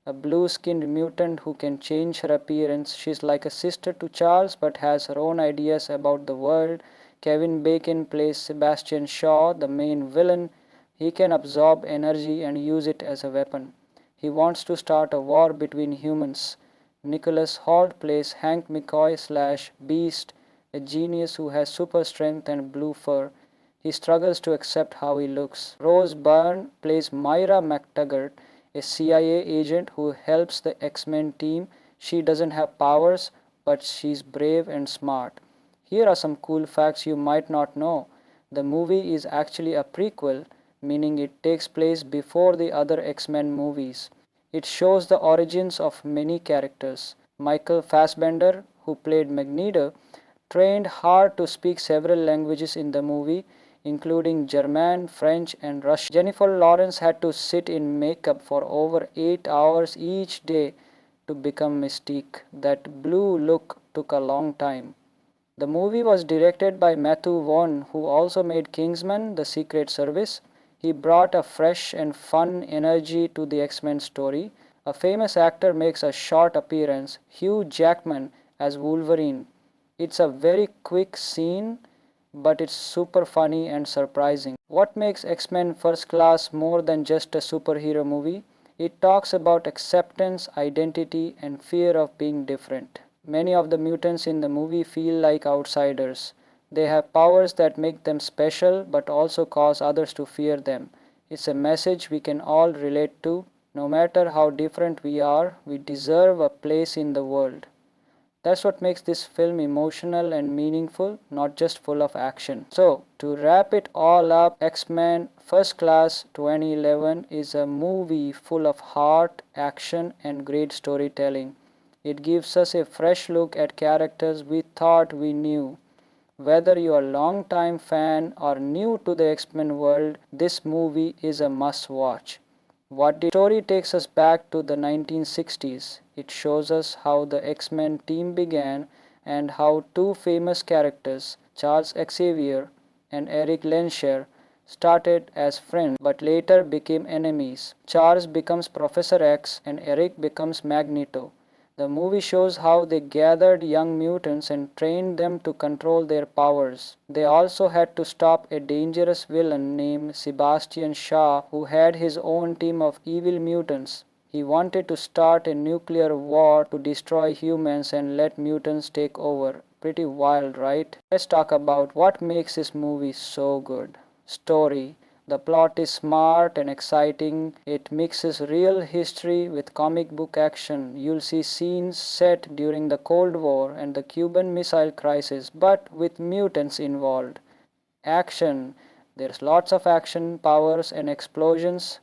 S1: a blue-skinned mutant who can change her appearance. She's like a sister to Charles but has her own ideas about the world. Kevin Bacon plays Sebastian Shaw, the main villain. He can absorb energy and use it as a weapon. He wants to start a war between humans. Nicholas Hoult plays Hank McCoy slash Beast, a genius who has super strength and blue fur. He struggles to accept how he looks. Rose Byrne plays Myra McTaggart, a CIA agent who helps the X-Men team. She doesn't have powers, but she's brave and smart. Here are some cool facts you might not know. The movie is actually a prequel, meaning it takes place before the other X-Men movies. It shows the origins of many characters. Michael Fassbender, who played Magneto, trained hard to speak several languages in the movie, including German, French, and Russian. Jennifer Lawrence had to sit in makeup for over 8 hours each day to become Mystique. That blue look took a long time. The movie was directed by Matthew Vaughn, who also made Kingsman: The Secret Service. He brought a fresh and fun energy to the X-Men story. A famous actor makes a short appearance, Hugh Jackman as Wolverine. It's a very quick scene, but it's super funny and surprising. What makes X-Men First Class more than just a superhero movie? It talks about acceptance, identity, and fear of being different. Many of the mutants in the movie feel like outsiders. They have powers that make them special but also cause others to fear them. It's a message we can all relate to. No matter how different we are, we deserve a place in the world. That's what makes this film emotional and meaningful, not just full of action. So, to wrap it all up, X-Men First Class 2011 is a movie full of heart, action, and great storytelling. It gives us a fresh look at characters we thought we knew. Whether you're a long-time fan or new to the X-Men world, this movie is a must-watch. What the story takes us back to the 1960s. It shows us how the X-Men team began and how two famous characters, Charles Xavier and Eric Lensher, started as friends but later became enemies. Charles becomes Professor X and Eric becomes Magneto. The movie shows how they gathered young mutants and trained them to control their powers. They also had to stop a dangerous villain named Sebastian Shaw who had his own team of evil mutants. He wanted to start a nuclear war to destroy humans and let mutants take over. Pretty wild, right? Let's talk about what makes this movie so good. Story. The plot is smart and exciting. It mixes real history with comic book action. You'll see scenes set during the Cold War and the Cuban Missile Crisis, but with mutants involved. Action. There's lots of action, powers, and explosions.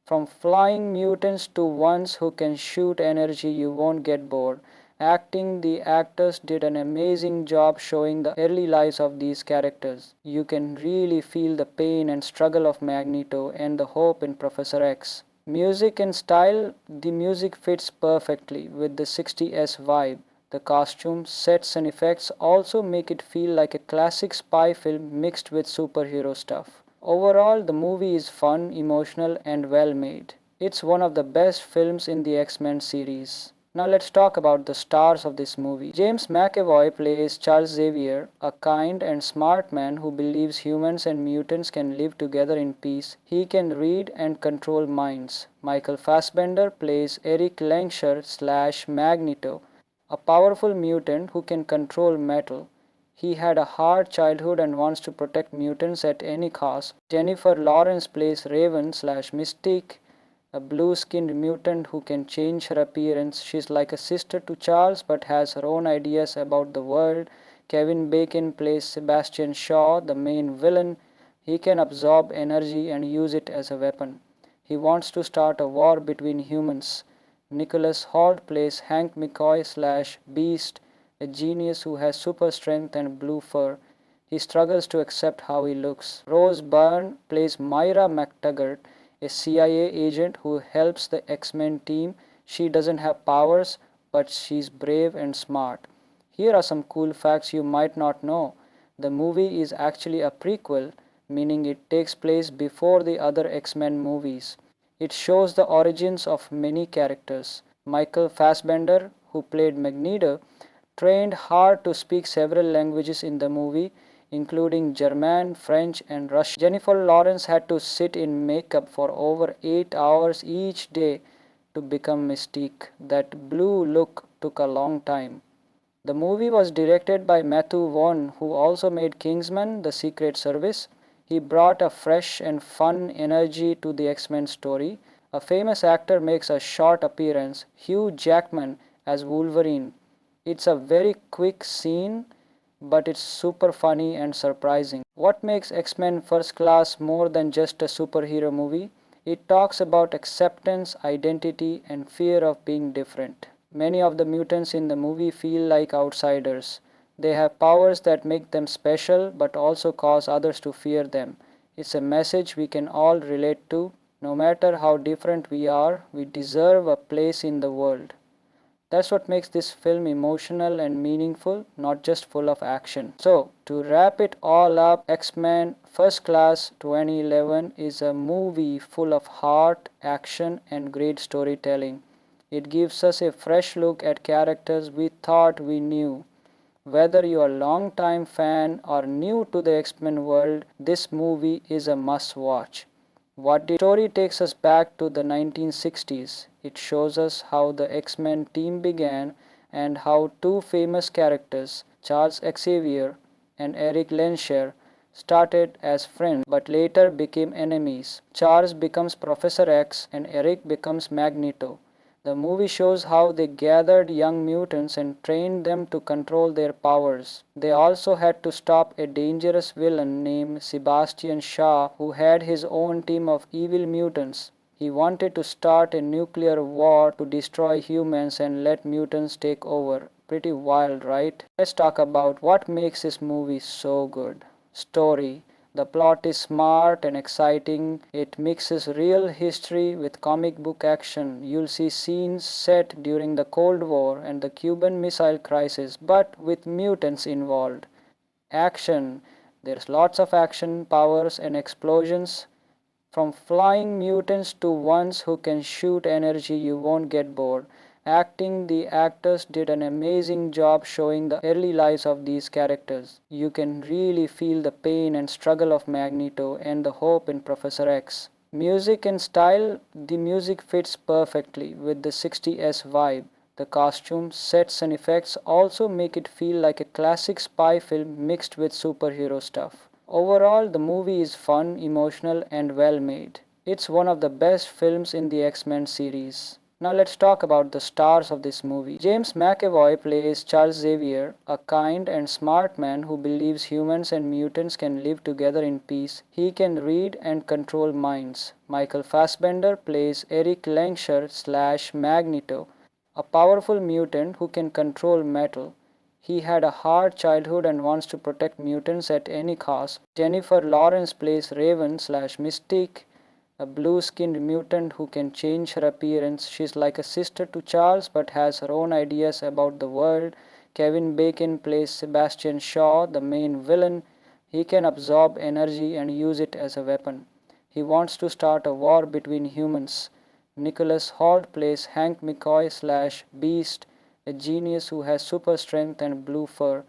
S1: From flying mutants to ones who can shoot energy, you won't get bored. Acting, the actors did an amazing job showing the early lives of these characters. You can really feel the pain and struggle of Magneto and the hope in Professor X. Music and style, the music fits perfectly with the 60s vibe. The costumes, sets, and effects also make it feel like a classic spy film mixed with superhero stuff. Overall, the movie is fun, emotional, and well made. It's one of the best films in the X-Men series. Now let's talk about the stars of this movie. James McAvoy plays Charles Xavier, a kind and smart man who believes humans and mutants can live together in peace. He can read and control minds. Michael Fassbender plays Eric Langsher slash Magneto, a powerful mutant who can control metal. He had a hard childhood and wants to protect mutants at any cost. Jennifer Lawrence plays Raven slash Mystique, a blue-skinned mutant who can change her appearance. She's like a sister to Charles but has her own ideas about the world. Kevin Bacon plays Sebastian Shaw, the main villain. He can absorb energy and use it as a weapon. He wants to start a war between humans. Nicholas Hoult plays Hank McCoy slash Beast, a genius who has super strength and blue fur. He struggles to accept how he looks. Rose Byrne plays Myra McTaggart, a CIA agent who helps the X-Men team. She doesn't have powers, but she's brave and smart. Here are some cool facts you might not know. The movie is actually a prequel, meaning it takes place before the other X-Men movies. It shows the origins of many characters. Michael Fassbender, who played Magneto, trained hard to speak several languages in the movie, including German, French, and Russian. Jennifer Lawrence had to sit in makeup for over 8 hours each day to become Mystique. That blue look took a long time. The movie was directed by Matthew Vaughn, who also made Kingsman: The Secret Service. He brought a fresh and fun energy to the X-Men story. A famous actor makes a short appearance, Hugh Jackman as Wolverine. It's a very quick scene, but it's super funny and surprising. What makes X-Men First Class more than just a superhero movie? It talks about acceptance, identity, and fear of being different. Many of the mutants in the movie feel like outsiders. They have powers that make them special but also cause others to fear them. It's a message we can all relate to. No matter how different we are, we deserve a place in the world. That's what makes this film emotional and meaningful, not just full of action. So, to wrap it all up, X-Men First Class 2011 is a movie full of heart, action, and great storytelling. It gives us a fresh look at characters we thought we knew. Whether you are a long-time fan or new to the X-Men world, this movie is a must-watch. What the story takes us back to the 1960s. It shows us how the X-Men team began and how two famous characters, Charles Xavier and Eric Lensher, started as friends but later became enemies. Charles becomes Professor X and Eric becomes Magneto. The movie shows how they gathered young mutants and trained them to control their powers. They also had to stop a dangerous villain named Sebastian Shaw, who had his own team of evil mutants. He wanted to start a nuclear war to destroy humans and let mutants take over. Pretty wild, right? Let's talk about what makes this movie so good. Story. The plot is smart and exciting. It mixes real history with comic book action. You'll see scenes set during the Cold War and the Cuban Missile Crisis, but with mutants involved. Action. There's lots of action, powers, and explosions. From flying mutants to ones who can shoot energy, you won't get bored. Acting, the actors did an amazing job showing the early lives of these characters. You can really feel the pain and struggle of Magneto and the hope in Professor X. Music and style, the music fits perfectly with the 60s vibe. The costumes, sets and effects also make it feel like a classic spy film mixed with superhero stuff. Overall, the movie is fun, emotional, and well made. It's one of the best films in the X-Men series. Now let's talk about the stars of this movie. James McAvoy plays Charles Xavier, a kind and smart man who believes humans and mutants can live together in peace. He can read and control minds. Michael Fassbender plays Eric Langsher slash Magneto, a powerful mutant who can control metal. He had a hard childhood and wants to protect mutants at any cost. Jennifer Lawrence plays Raven slash Mystique, a blue-skinned mutant who can change her appearance. She's like a sister to Charles but has her own ideas about the world. Kevin Bacon plays Sebastian Shaw, the main villain. He can absorb energy and use it as a weapon. He wants to start a war between humans. Nicholas Hoult plays Hank McCoy slash Beast, a genius who has super strength and blue fur.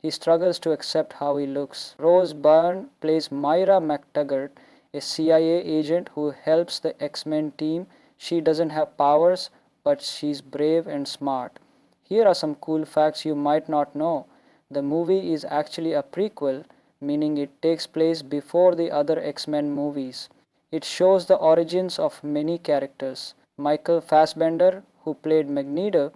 S1: He struggles to accept how he looks. Rose Byrne plays Myra McTaggart, a CIA agent who helps the X-Men team. She doesn't have powers, but she's brave and smart. Here are some cool facts you might not know. The movie is actually a prequel, meaning it takes place before the other X-Men movies. It shows the origins of many characters. Michael Fassbender, who played Magneto,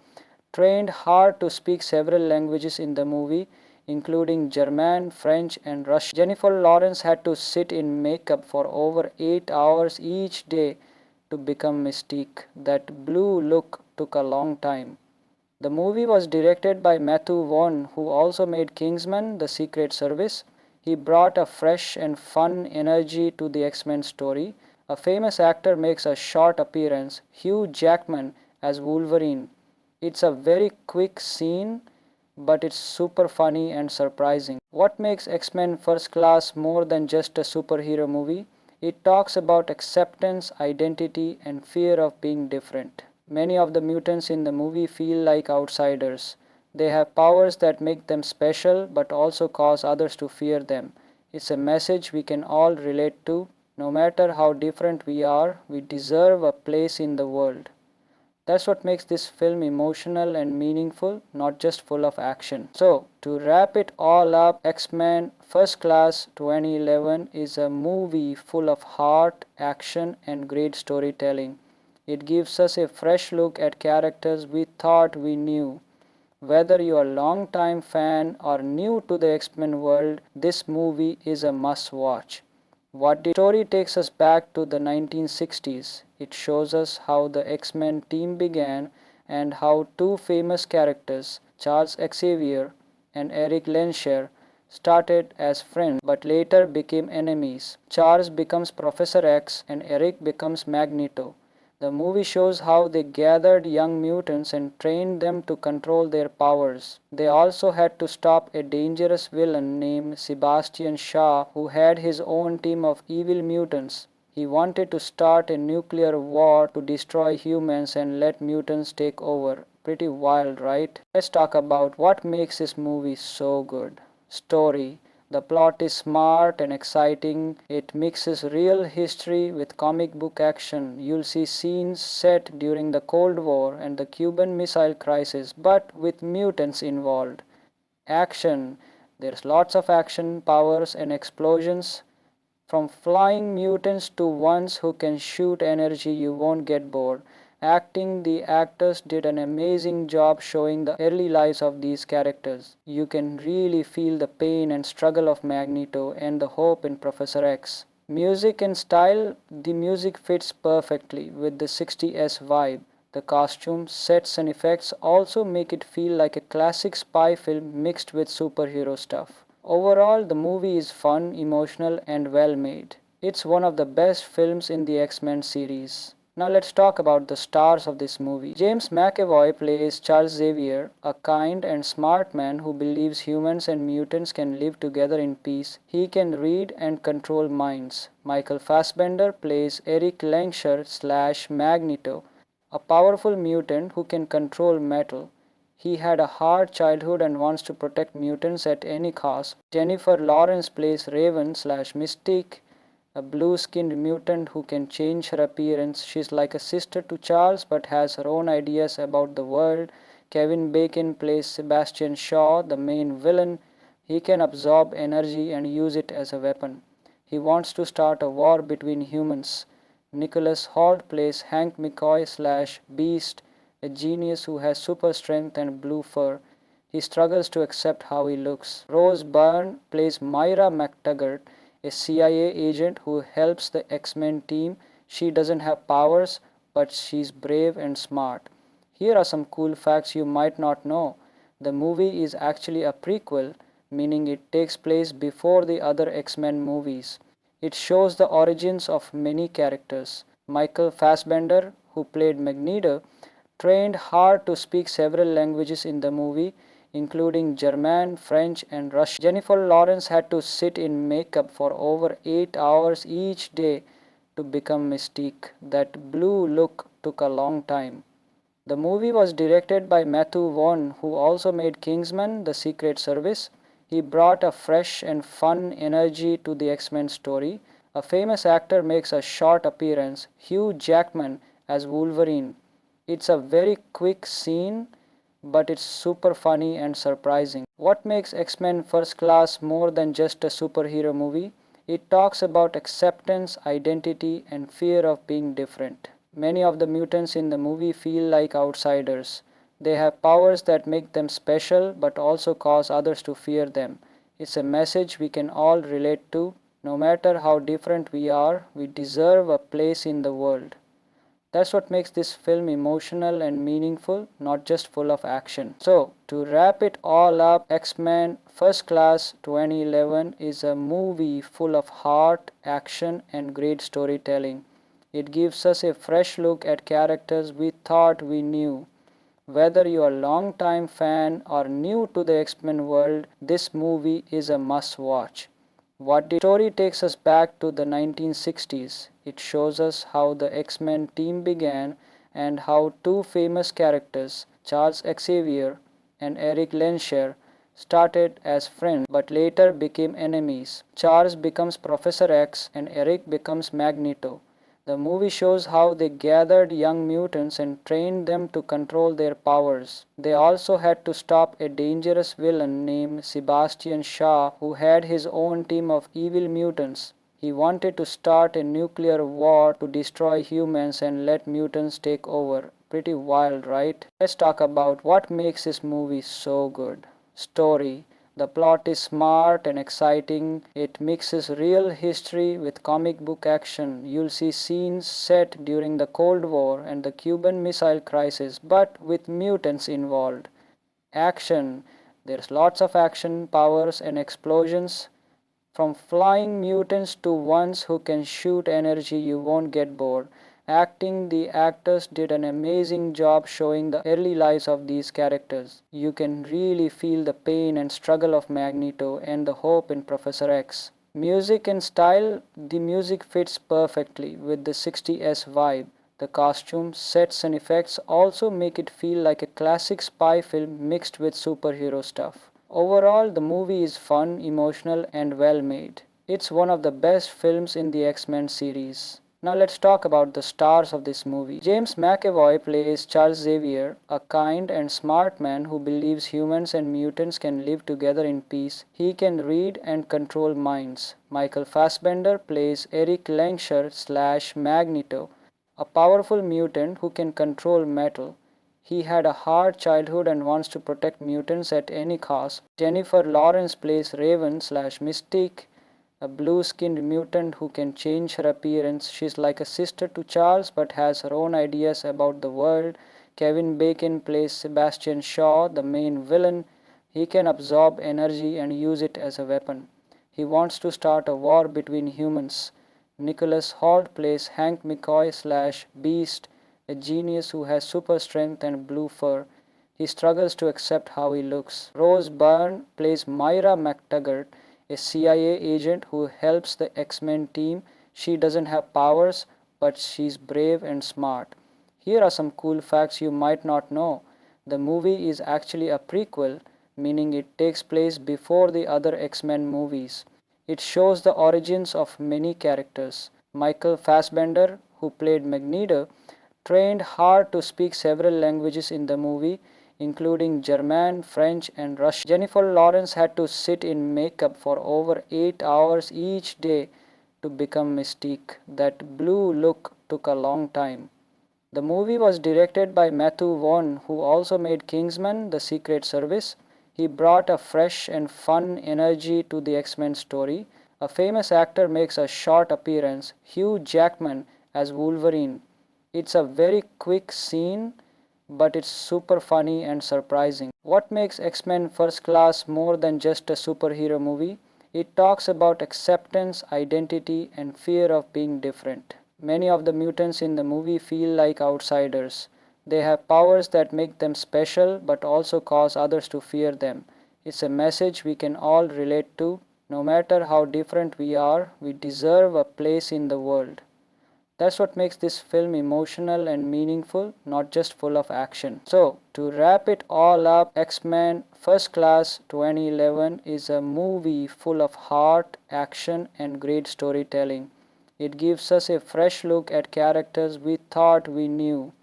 S1: trained hard to speak several languages in the movie, including German, French, and Russian. Jennifer Lawrence had to sit in makeup for over 8 hours each day to become Mystique. That blue look took a long time. The movie was directed by Matthew Vaughn, who also made Kingsman: The Secret Service. He brought a fresh and fun energy to the X-Men story. A famous actor makes a short appearance, Hugh Jackman as Wolverine. It's a very quick scene, but it's super funny and surprising. What makes X-Men First Class more than just a superhero movie? It talks about acceptance, identity, and fear of being different. Many of the mutants in the movie feel like outsiders. They have powers that make them special but also cause others to fear them. It's a message we can all relate to. No matter how different we are, we deserve a place in the world. That's what makes this film emotional and meaningful, not just full of action. So, to wrap it all up, X-Men First Class 2011 is a movie full of heart, action, and great storytelling. It gives us a fresh look at characters we thought we knew. Whether you are a long-time fan or new to the X-Men world, this movie is a must-watch. What the story takes us back to the 1960s. It shows us how the X-Men team began and how two famous characters, Charles Xavier and Eric Lensher, started as friends but later became enemies. Charles becomes Professor X and Eric becomes Magneto. The movie shows how they gathered young mutants and trained them to control their powers. They also had to stop a dangerous villain named Sebastian Shaw, who had his own team of evil mutants. He wanted to start a nuclear war to destroy humans and let mutants take over. Pretty wild, right? Let's talk about what makes this movie so good. Story. The plot is smart and exciting. It mixes real history with comic book action. You'll see scenes set during the Cold War and the Cuban Missile Crisis, but with mutants involved. Action. There's lots of action, powers, and explosions. From flying mutants to ones who can shoot energy, you won't get bored. Acting, the actors did an amazing job showing the early lives of these characters. You can really feel the pain and struggle of Magneto and the hope in Professor X. Music and style, the music fits perfectly with the 60s vibe. The costumes, sets and effects also make it feel like a classic spy film mixed with superhero stuff. Overall, the movie is fun, emotional, and well made. It's one of the best films in the X-Men series. Now let's talk about the stars of this movie. James McAvoy plays Charles Xavier, a kind and smart man who believes humans and mutants can live together in peace. He can read and control minds. Michael Fassbender plays Eric Lensher slash Magneto, a powerful mutant who can control metal. He had a hard childhood and wants to protect mutants at any cost. Jennifer Lawrence plays Raven slash Mystique, a blue-skinned mutant who can change her appearance. She's like a sister to Charles but has her own ideas about the world. Kevin Bacon plays Sebastian Shaw, the main villain. He can absorb energy and use it as a weapon. He wants to start a war between humans. Nicholas Hoult plays Hank McCoy slash Beast, a genius who has super strength and blue fur. He struggles to accept how he looks. Rose Byrne plays Myra McTaggart, a CIA agent who helps the X-Men team. She doesn't have powers, but she's brave and smart. Here are some cool facts you might not know. The movie is actually a prequel, meaning it takes place before the other X-Men movies. It shows the origins of many characters. Michael Fassbender, who played Magneto, trained hard to speak several languages in the movie, including German, French, and Russian. Jennifer Lawrence had to sit in makeup for over 8 hours each day to become Mystique. That blue look took a long time. The movie was directed by Matthew Vaughn, who also made Kingsman: The Secret Service. He brought a fresh and fun energy to the X-Men story. A famous actor makes a short appearance, Hugh Jackman as Wolverine. It's a very quick scene, but it's super funny and surprising. What makes X-Men First Class more than just a superhero movie? It talks about acceptance, identity, and fear of being different. Many of the mutants in the movie feel like outsiders. They have powers that make them special but also cause others to fear them. It's a message we can all relate to. No matter how different we are, we deserve a place in the world. That's what makes this film emotional and meaningful, not just full of action. So, to wrap it all up, X-Men First Class 2011 is a movie full of heart, action, and great storytelling. It gives us a fresh look at characters we thought we knew. Whether you are a long-time fan or new to the X-Men world, this movie is a must-watch. What the story takes us back to the 1960s. It shows us how the X-Men team began and how two famous characters, Charles Xavier and Eric Lensher, started as friends but later became enemies. Charles becomes Professor X and Eric becomes Magneto. The movie shows how they gathered young mutants and trained them to control their powers. They also had to stop a dangerous villain named Sebastian Shaw who had his own team of evil mutants. He wanted to start a nuclear war to destroy humans and let mutants take over. Pretty wild, right? Let's talk about what makes this movie so good. Story. The plot is smart and exciting. It mixes real history with comic book action. You'll see scenes set during the Cold War and the Cuban Missile Crisis, but with mutants involved. Action. There's lots of action, powers, and explosions. From flying mutants to ones who can shoot energy, you won't get bored. Acting, the actors did an amazing job showing the early lives of these characters. You can really feel the pain and struggle of Magneto and the hope in Professor X. Music and style, the music fits perfectly with the 60s vibe. The costumes, sets and effects also make it feel like a classic spy film mixed with superhero stuff. Overall, the movie is fun, emotional, and well made. It's one of the best films in the X-Men series. Now let's talk about the stars of this movie. James McAvoy plays Charles Xavier, a kind and smart man who believes humans and mutants can live together in peace. He can read and control minds. Michael Fassbender plays Eric Lensher / Magneto, a powerful mutant who can control metal. He had a hard childhood and wants to protect mutants at any cost. Jennifer Lawrence plays Raven / Mystique, a blue-skinned mutant who can change her appearance. She's like a sister to Charles but has her own ideas about the world. Kevin Bacon plays Sebastian Shaw, the main villain. He can absorb energy and use it as a weapon. He wants to start a war between humans. Nicholas Hoult plays Hank McCoy / Beast, a genius who has super strength and blue fur. He struggles to accept how he looks. Rose Byrne plays Myra McTaggart, a CIA agent who helps the X-Men team. She doesn't have powers, but she's brave and smart. Here are some cool facts you might not know. The movie is actually a prequel, meaning it takes place before the other X-Men movies. It shows the origins of many characters. Michael Fassbender, who played Magneto, trained hard to speak several languages in the movie, including German, French, and Russian. Jennifer Lawrence had to sit in makeup for over 8 hours each day to become Mystique. That blue look took a long time. The movie was directed by Matthew Vaughn, who also made Kingsman: The Secret Service. He brought a fresh and fun energy to the X-Men story. A famous actor makes a short appearance, Hugh Jackman as Wolverine. It's a very quick scene, but it's super funny and surprising. What makes X-Men First Class more than just a superhero movie? It talks about acceptance, identity, and fear of being different. Many of the mutants in the movie feel like outsiders. They have powers that make them special but also cause others to fear them. It's a message we can all relate to. No matter how different we are, we deserve a place in the world. That's what makes this film emotional and meaningful, not just full of action. So, to wrap it all up, X-Men First Class 2011 is a movie full of heart, action, and great storytelling. It gives us a fresh look at characters we thought we knew.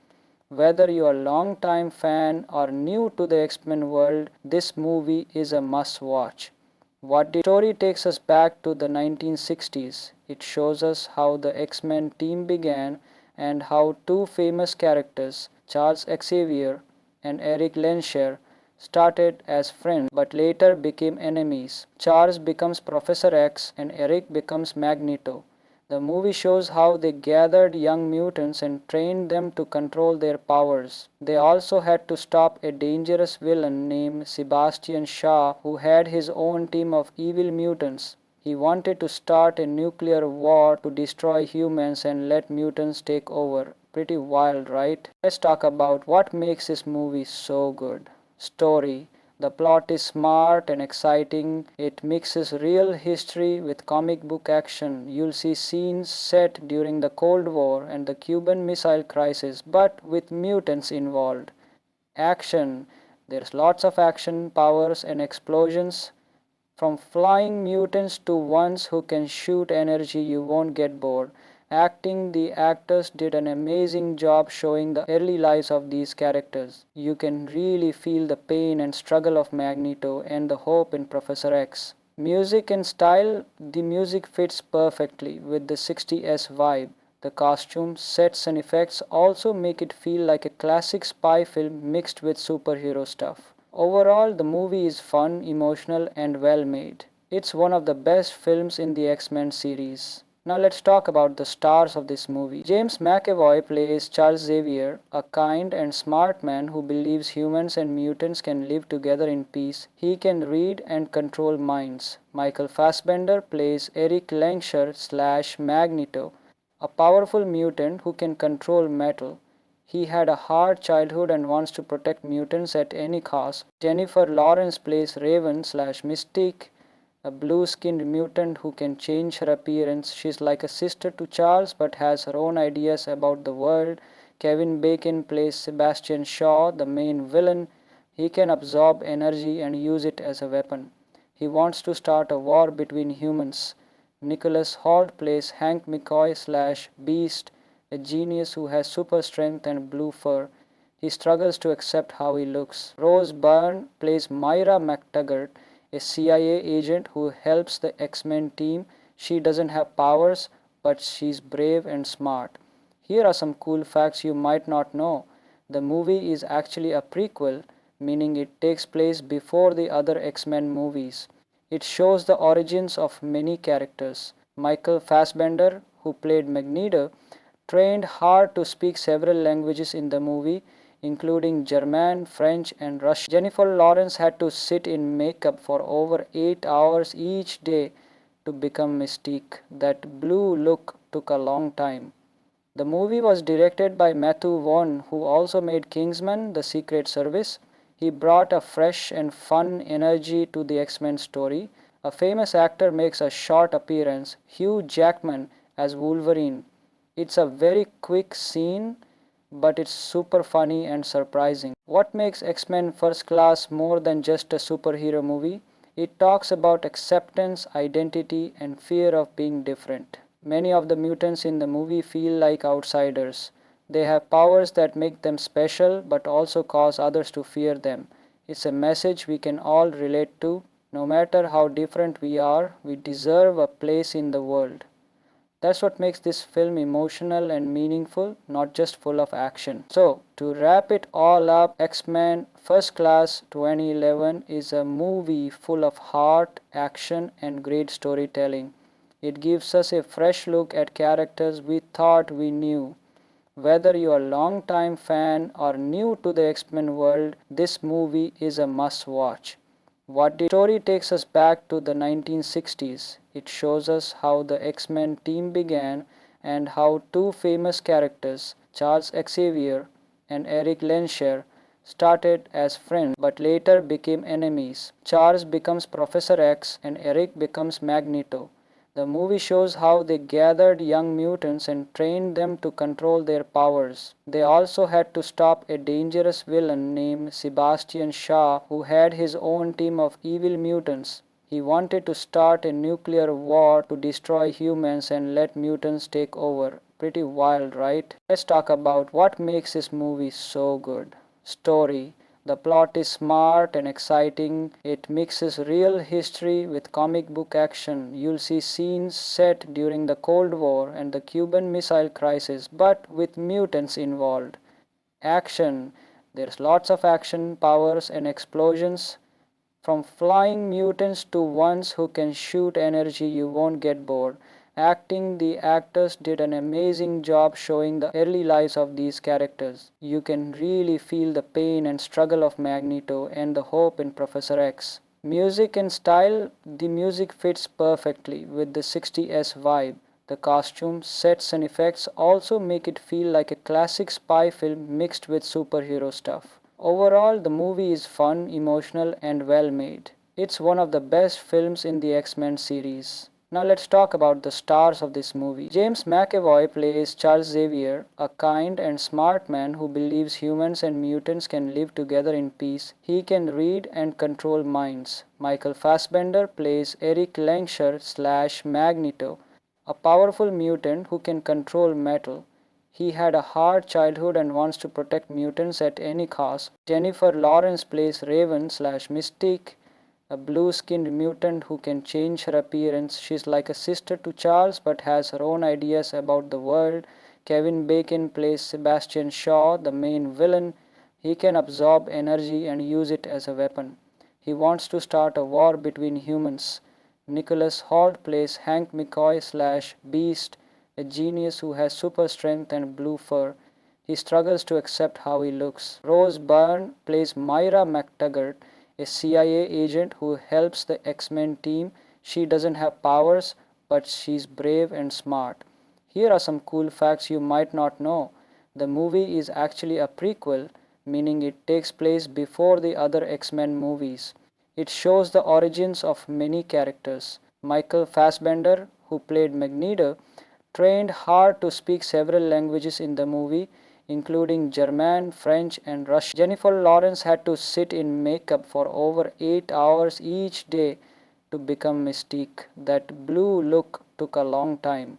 S1: Whether you are a long-time fan or new to the X-Men world, this movie is a must-watch. What the story takes us back to the 1960s. It shows us how the X-Men team began and how two famous characters, Charles Xavier and Eric Lensher, started as friends but later became enemies. Charles becomes Professor X and Eric becomes Magneto. The movie shows how they gathered young mutants and trained them to control their powers. They also had to stop a dangerous villain named Sebastian Shaw who had his own team of evil mutants. He wanted to start a nuclear war to destroy humans and let mutants take over. Pretty wild, right? Let's talk about what makes this movie so good. Story. The plot is smart and exciting. It mixes real history with comic book action. You'll see scenes set during the Cold War and the Cuban Missile Crisis, but with mutants involved. Action. There's lots of action, powers, and explosions. From flying mutants to ones who can shoot energy, you won't get bored. Acting, the actors did an amazing job showing the early lives of these characters. You can really feel the pain and struggle of Magneto and the hope in Professor X. Music and style, the music fits perfectly with the 60s vibe. The costumes, sets, and effects also make it feel like a classic spy film mixed with superhero stuff. Overall, the movie is fun, emotional, and well made. It's one of the best films in the X-Men series. Now let's talk about the stars of this movie. James McAvoy plays Charles Xavier, a kind and smart man who believes humans and mutants can live together in peace. He can read and control minds. Michael Fassbender plays Eric Lensher slash Magneto, a powerful mutant who can control metal. He had a hard childhood and wants to protect mutants at any cost. Jennifer Lawrence plays Raven slash Mystique, a blue-skinned mutant who can change her appearance. She's like a sister to Charles but has her own ideas about the world. Kevin Bacon plays Sebastian Shaw, the main villain. He can absorb energy and use it as a weapon. He wants to start a war between humans. Nicholas Hoult plays Hank McCoy slash Beast, a genius who has super strength and blue fur. He struggles to accept how he looks. Rose Byrne plays Myra McTaggart, a CIA agent who helps the X-Men team. She doesn't have powers, but she's brave and smart. Here are some cool facts you might not know. The movie is actually a prequel, meaning it takes place before the other X-Men movies. It shows the origins of many characters. Michael Fassbender, who played Magneto, trained hard to speak several languages in the movie, including German, French, and Russian. Jennifer Lawrence had to sit in makeup for over 8 hours each day to become Mystique. That blue look took a long time. The movie was directed by Matthew Vaughn, who also made Kingsman: The Secret Service. He brought a fresh and fun energy to the X-Men story. A famous actor makes a short appearance, Hugh Jackman as Wolverine. It's a very quick scene, but it's super funny and surprising. What makes X-Men First Class more than just a superhero movie? It talks about acceptance, identity, and fear of being different. Many of the mutants in the movie feel like outsiders. They have powers that make them special but also cause others to fear them. It's a message we can all relate to. No matter how different we are, we deserve a place in the world. That's what makes this film emotional and meaningful, not just full of action. So, to wrap it all up, X-Men First Class 2011 is a movie full of heart, action, and great storytelling. It gives us a fresh look at characters we thought we knew. Whether you're a long-time fan or new to the X-Men world, this movie is a must-watch. What the story takes us back to the 1960s. It shows us how the X-Men team began and how two famous characters, Charles Xavier and Eric Lensher, started as friends but later became enemies. Charles becomes Professor X and Eric becomes Magneto. The movie shows how they gathered young mutants and trained them to control their powers. They also had to stop a dangerous villain named Sebastian Shaw who had his own team of evil mutants. He wanted to start a nuclear war to destroy humans and let mutants take over. Pretty wild, right? Let's talk about what makes this movie so good. Story. The plot is smart and exciting. It mixes real history with comic book action. You'll see scenes set during the Cold War and the Cuban Missile Crisis, but with mutants involved. Action. There's lots of action, powers, and explosions. From flying mutants to ones who can shoot energy, you won't get bored. Acting. The actors did an amazing job showing the early lives of these characters. You can really feel the pain and struggle of Magneto and the hope in Professor X. Music and style. The music fits perfectly with the 60s vibe. The costumes, sets, and effects also make it feel like a classic spy film mixed with superhero stuff. Overall, the movie is fun, emotional, and well made. It's one of the best films in the X-Men series. Now let's talk about the stars of this movie. James McAvoy plays Charles Xavier, a kind and smart man who believes humans and mutants can live together in peace. He can read and control minds. Michael Fassbender plays Eric Lehnsherr slash Magneto, a powerful mutant who can control metal. He had a hard childhood and wants to protect mutants at any cost. Jennifer Lawrence plays Raven slash Mystique, a blue-skinned mutant who can change her appearance. She's like a sister to Charles but has her own ideas about the world. Kevin Bacon plays Sebastian Shaw, the main villain. He can absorb energy and use it as a weapon. He wants to start a war between humans. Nicholas Hoult plays Hank McCoy slash Beast, a genius who has super strength and blue fur. He struggles to accept how he looks. Rose Byrne plays Myra McTaggart, a CIA agent who helps the X-Men team. She doesn't have powers, but she's brave and smart. Here are some cool facts you might not know. The movie is actually a prequel, meaning it takes place before the other X-Men movies. It shows the origins of many characters. Michael Fassbender, who played Magneto, trained hard to speak several languages in the movie, including German, French, and Russian. Jennifer Lawrence had to sit in makeup for over 8 hours each day to become Mystique. That blue look took a long time.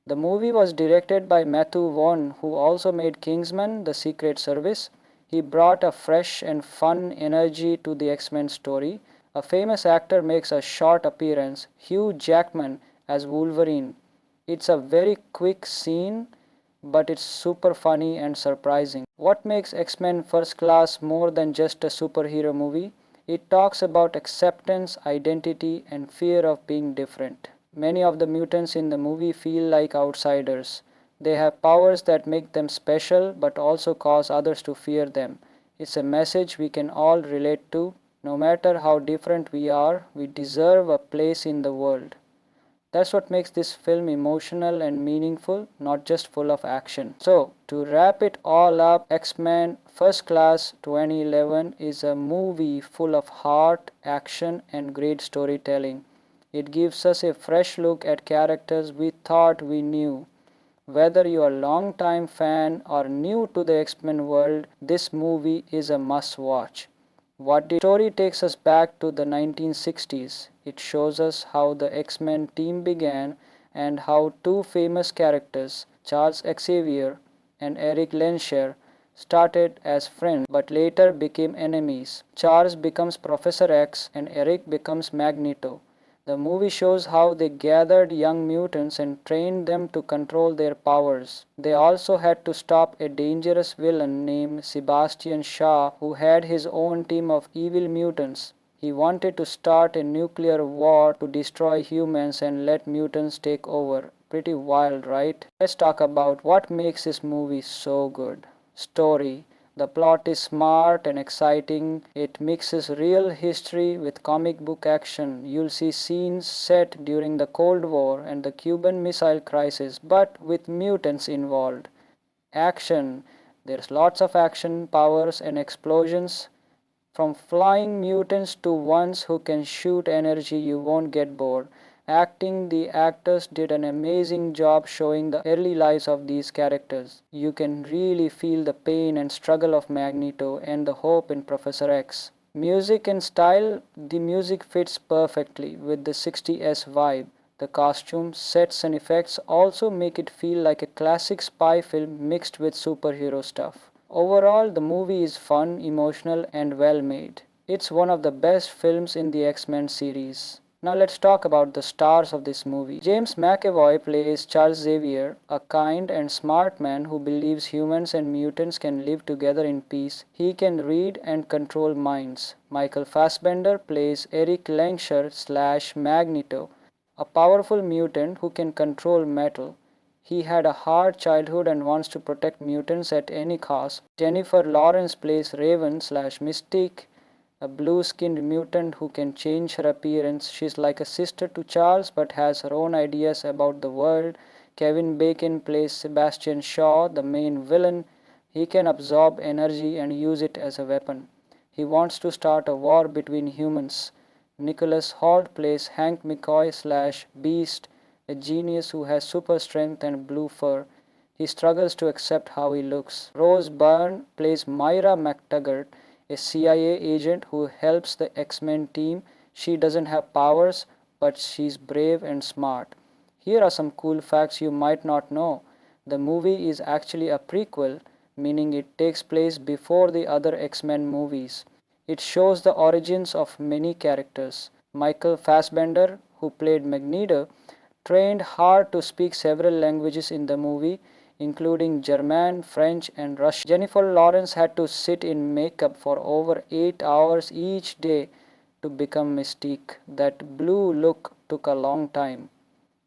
S1: The movie was directed by Matthew Vaughn, who also made Kingsman: The Secret Service. He brought a fresh and fun energy to the X-Men story. A famous actor makes a short appearance, Hugh Jackman as Wolverine. It's a very quick scene, but it's super funny and surprising. What makes X-Men First Class more than just a superhero movie? It talks about acceptance, identity, and fear of being different. Many of the mutants in the movie feel like outsiders. They have powers that make them special but also cause others to fear them. It's a message we can all relate to. No matter how different we are, we deserve a place in the world. That's what makes this film emotional and meaningful, not just full of action. So, to wrap it all up, X-Men First Class 2011 is a movie full of heart, action, and great storytelling. It gives us a fresh look at characters we thought we knew. Whether you are a long-time fan or new to the X-Men world, this movie is a must-watch. What the story takes us back to the 1960s. It shows us how the X-Men team began and how two famous characters, Charles Xavier and Eric Lehnsherr, started as friends but later became enemies. Charles becomes Professor X and Eric becomes Magneto. The movie shows how they gathered young mutants and trained them to control their powers. They also had to stop a dangerous villain named Sebastian Shaw who had his own team of evil mutants. He wanted to start a nuclear war to destroy humans and let mutants take over. Pretty wild, right? Let's talk about what makes this movie so good. Story. The plot is smart and exciting. It mixes real history with comic book action. You'll see scenes set during the Cold War and the Cuban Missile Crisis, but with mutants involved. Action. There's lots of action, powers, and explosions. From flying mutants to ones who can shoot energy, you won't get bored. Acting, the actors did an amazing job showing the early lives of these characters. You can really feel the pain and struggle of Magneto and the hope in Professor X. Music and style, the music fits perfectly with the 60s vibe. The costumes, sets and effects also make it feel like a classic spy film mixed with superhero stuff. Overall, the movie is fun, emotional and well made. It's one of the best films in the X-Men series. Now let's talk about the stars of this movie. James McAvoy plays Charles Xavier, a kind and smart man who believes humans and mutants can live together in peace. He can read and control minds. Michael Fassbender plays Eric Langshire slash Magneto, a powerful mutant who can control metal. He had a hard childhood and wants to protect mutants at any cost. Jennifer Lawrence plays Raven slash Mystique, a blue-skinned mutant who can change her appearance. She's like a sister to Charles but has her own ideas about the world. Kevin Bacon plays Sebastian Shaw, the main villain. He can absorb energy and use it as a weapon. He wants to start a war between humans. Nicholas Hoult plays Hank McCoy slash Beast, a genius who has super strength and blue fur. He struggles to accept how he looks. Rose Byrne plays Myra McTaggart, a CIA agent who helps the X-Men team. She doesn't have powers, but she's brave and smart. Here are some cool facts you might not know. The movie is actually a prequel, meaning it takes place before the other X-Men movies. It shows the origins of many characters. Michael Fassbender, who played Magneto, trained hard to speak several languages in the movie, including German, French, and Russian. Jennifer Lawrence had to sit in makeup for over 8 hours each day to become Mystique. That blue look took a long time.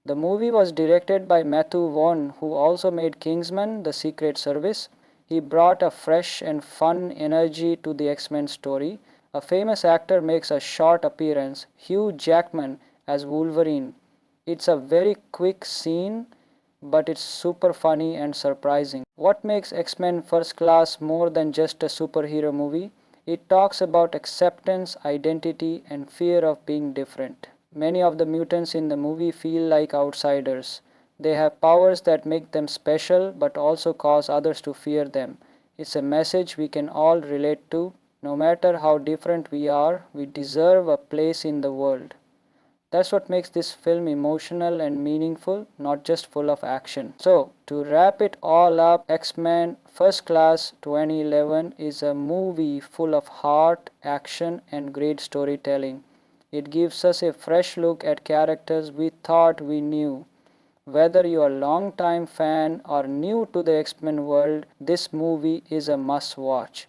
S1: The movie was directed by Matthew Vaughn, who also made Kingsman: The Secret Service. He brought a fresh and fun energy to the X-Men story. A famous actor makes a short appearance, Hugh Jackman as Wolverine. It's a very quick scene, but it's super funny and surprising. What makes X-Men First Class more than just a superhero movie? It talks about acceptance, identity, and fear of being different. Many of the mutants in the movie feel like outsiders. They have powers that make them special but also cause others to fear them. It's a message we can all relate to. No matter how different we are, we deserve a place in the world. That's what makes this film emotional and meaningful, not just full of action. So, to wrap it all up, X-Men First Class 2011 is a movie full of heart, action, and great storytelling. It gives us a fresh look at characters we thought we knew. Whether you're a long-time fan or new to the X-Men world, this movie is a must-watch.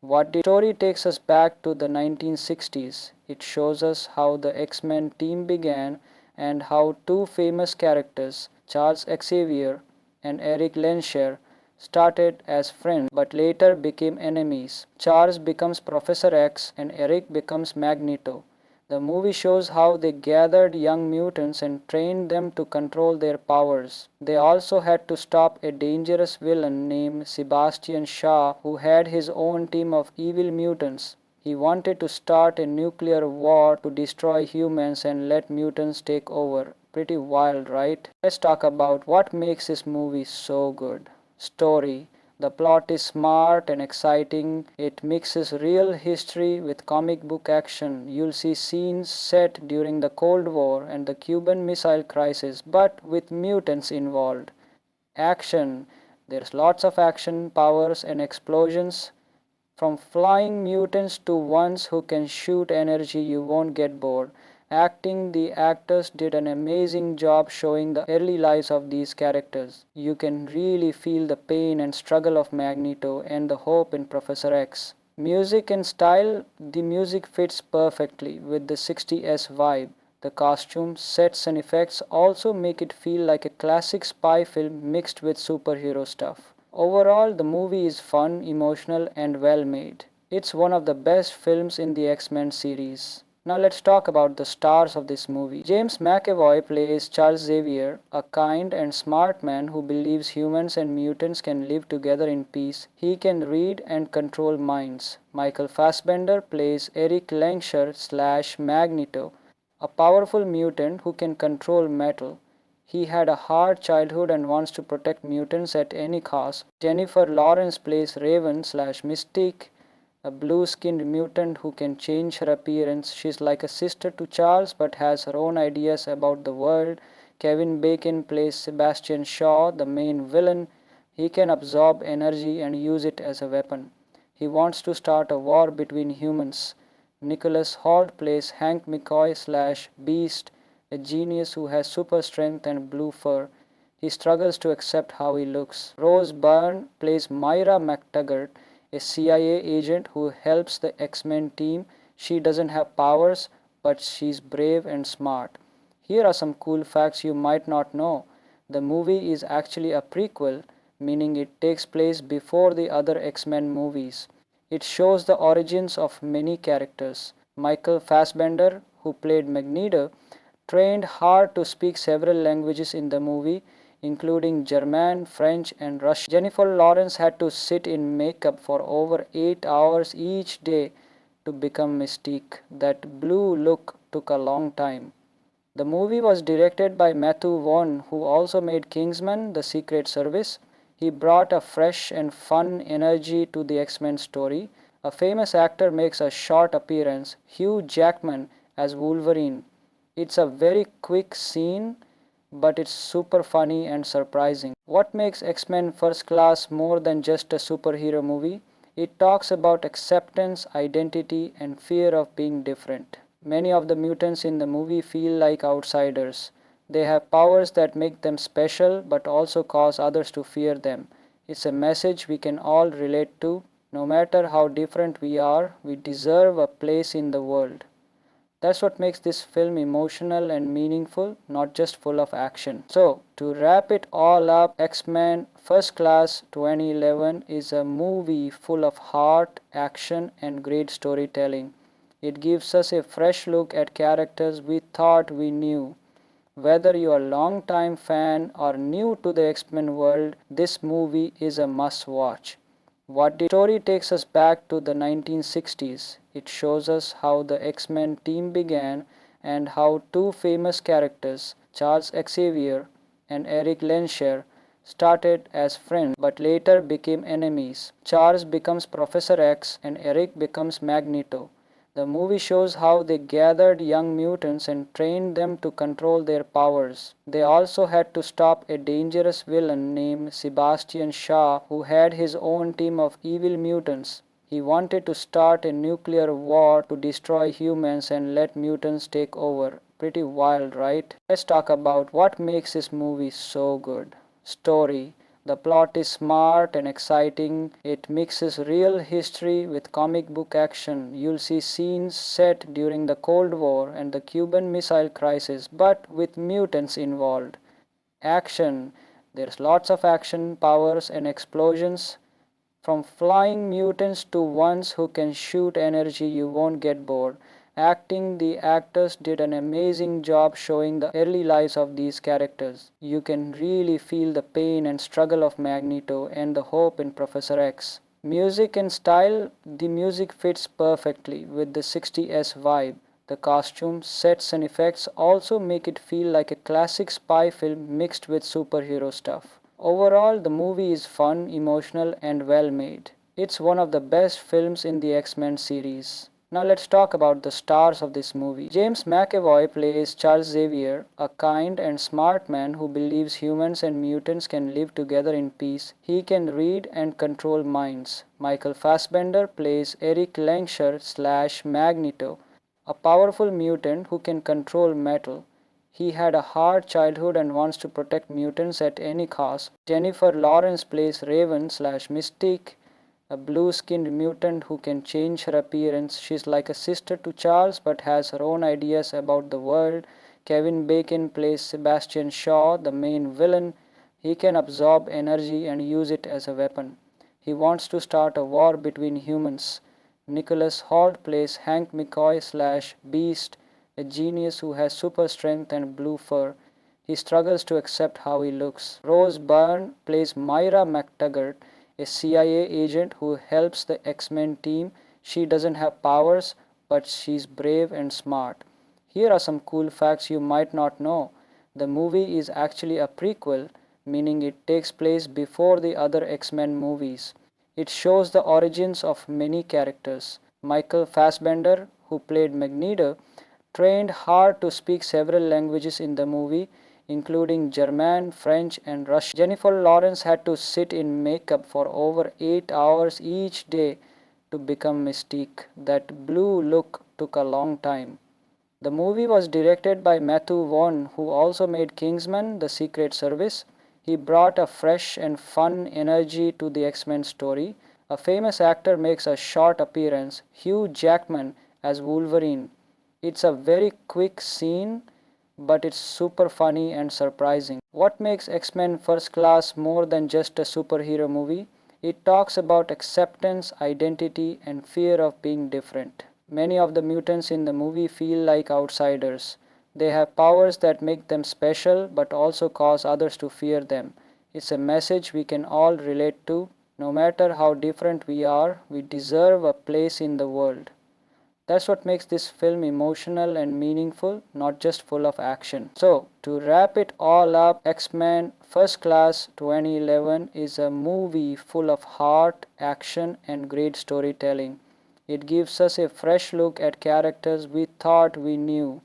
S1: What the story takes us back to the 1960s. It shows us how the X-Men team began and how two famous characters, Charles Xavier and Eric Lensher, started as friends but later became enemies. Charles becomes Professor X and Eric becomes Magneto. The movie shows how they gathered young mutants and trained them to control their powers. They also had to stop a dangerous villain named Sebastian Shaw who had his own team of evil mutants. He wanted to start a nuclear war to destroy humans and let mutants take over. Pretty wild, right? Let's talk about what makes this movie so good. Story. The plot is smart and exciting. It mixes real history with comic book action. You'll see scenes set during the Cold War and the Cuban Missile Crisis, but with mutants involved. Action. There's lots of action, powers, and explosions. From flying mutants to ones who can shoot energy, you won't get bored. Acting, the actors did an amazing job showing the early lives of these characters. You can really feel the pain and struggle of Magneto and the hope in Professor X. Music and style, the music fits perfectly with the 60s vibe. The costumes, sets and effects also make it feel like a classic spy film mixed with superhero stuff. Overall, the movie is fun, emotional, and well made. It's one of the best films in the X-Men series. Now let's talk about the stars of this movie. James McAvoy plays Charles Xavier, a kind and smart man who believes humans and mutants can live together in peace. He can read and control minds. Michael Fassbender plays Eric Langshire slash Magneto, a powerful mutant who can control metal. He had a hard childhood and wants to protect mutants at any cost. Jennifer Lawrence plays Raven slash Mystique, a blue-skinned mutant who can change her appearance. She's like a sister to Charles but has her own ideas about the world. Kevin Bacon plays Sebastian Shaw, the main villain. He can absorb energy and use it as a weapon. He wants to start a war between humans. Nicholas Hoult plays Hank McCoy slash Beast, a genius who has super strength and blue fur. He struggles to accept how he looks. Rose Byrne plays Myra McTaggart, a CIA agent who helps the X-Men team. She doesn't have powers, but she's brave and smart. Here are some cool facts you might not know. The movie is actually a prequel, meaning it takes place before the other X-Men movies. It shows the origins of many characters. Michael Fassbender, who played Magneto, trained hard to speak several languages in the movie, including German, French, and Russian. Jennifer Lawrence had to sit in makeup for over 8 hours each day to become Mystique. That blue look took a long time. The movie was directed by Matthew Vaughn, who also made Kingsman: The Secret Service. He brought a fresh and fun energy to the X-Men story. A famous actor makes a short appearance, Hugh Jackman as Wolverine. It's a very quick scene, but it's super funny and surprising. What makes X-Men First Class more than just a superhero movie? It talks about acceptance, identity, and fear of being different. Many of the mutants in the movie feel like outsiders. They have powers that make them special but also cause others to fear them. It's a message we can all relate to. No matter how different we are, we deserve a place in the world. That's what makes this film emotional and meaningful, not just full of action. So, to wrap it all up, X-Men First Class 2011 is a movie full of heart, action, and great storytelling. It gives us a fresh look at characters we thought we knew. Whether you are a long-time fan or new to the X-Men world, this movie is a must-watch. What the story takes us back to the 1960s. It shows us how the X-Men team began and how two famous characters, Charles Xavier and Eric Lensher, started as friends but later became enemies. Charles becomes Professor X and Eric becomes Magneto. The movie shows how they gathered young mutants and trained them to control their powers. They also had to stop a dangerous villain named Sebastian Shaw, who had his own team of evil mutants. He wanted to start a nuclear war to destroy humans and let mutants take over. Pretty wild, right? Let's talk about what makes this movie so good. Story. The plot is smart and exciting. It mixes real history with comic book action. You'll see scenes set during the Cold War and the Cuban Missile Crisis, but with mutants involved. Action. There's lots of action, powers, and explosions. From flying mutants to ones who can shoot energy, you won't get bored. Acting, the actors did an amazing job showing the early lives of these characters. You can really feel the pain and struggle of Magneto and the hope in Professor X. Music and style, the music fits perfectly with the 60s vibe. The costumes, sets and effects also make it feel like a classic spy film mixed with superhero stuff. Overall, the movie is fun, emotional, and well made. It's one of the best films in the X-Men series. Now let's talk about the stars of this movie. James McAvoy plays Charles Xavier, a kind and smart man who believes humans and mutants can live together in peace. He can read and control minds. Michael Fassbender plays Eric Lensher slash Magneto, a powerful mutant who can control metal. He had a hard childhood and wants to protect mutants at any cost. Jennifer Lawrence plays Raven slash Mystique, a blue-skinned mutant who can change her appearance. She's like a sister to Charles but has her own ideas about the world. Kevin Bacon plays Sebastian Shaw, the main villain. He can absorb energy and use it as a weapon. He wants to start a war between humans. Nicholas Hoult plays Hank McCoy slash Beast, a genius who has super strength and blue fur. He struggles to accept how he looks. Rose Byrne plays Myra McTaggart, a CIA agent who helps the X-Men team. She doesn't have powers, but she's brave and smart. Here are some cool facts you might not know. The movie is actually a prequel, meaning it takes place before the other X-Men movies. It shows the origins of many characters. Michael Fassbender, who played Magneto, trained hard to speak several languages in the movie, including German, French, and Russian. Jennifer Lawrence had to sit in makeup for over 8 hours each day to become Mystique. That blue look took a long time. The movie was directed by Matthew Vaughn, who also made Kingsman: The Secret Service. He brought a fresh and fun energy to the X-Men story. A famous actor makes a short appearance, Hugh Jackman as Wolverine. It's a very quick scene, but it's super funny and surprising. What makes X-Men First Class more than just a superhero movie? It talks about acceptance, identity, and fear of being different. Many of the mutants in the movie feel like outsiders. They have powers that make them special but also cause others to fear them. It's a message we can all relate to. No matter how different we are, we deserve a place in the world. That's what makes this film emotional and meaningful, not just full of action. So, to wrap it all up, X-Men First Class 2011 is a movie full of heart, action, and great storytelling. It gives us a fresh look at characters we thought we knew.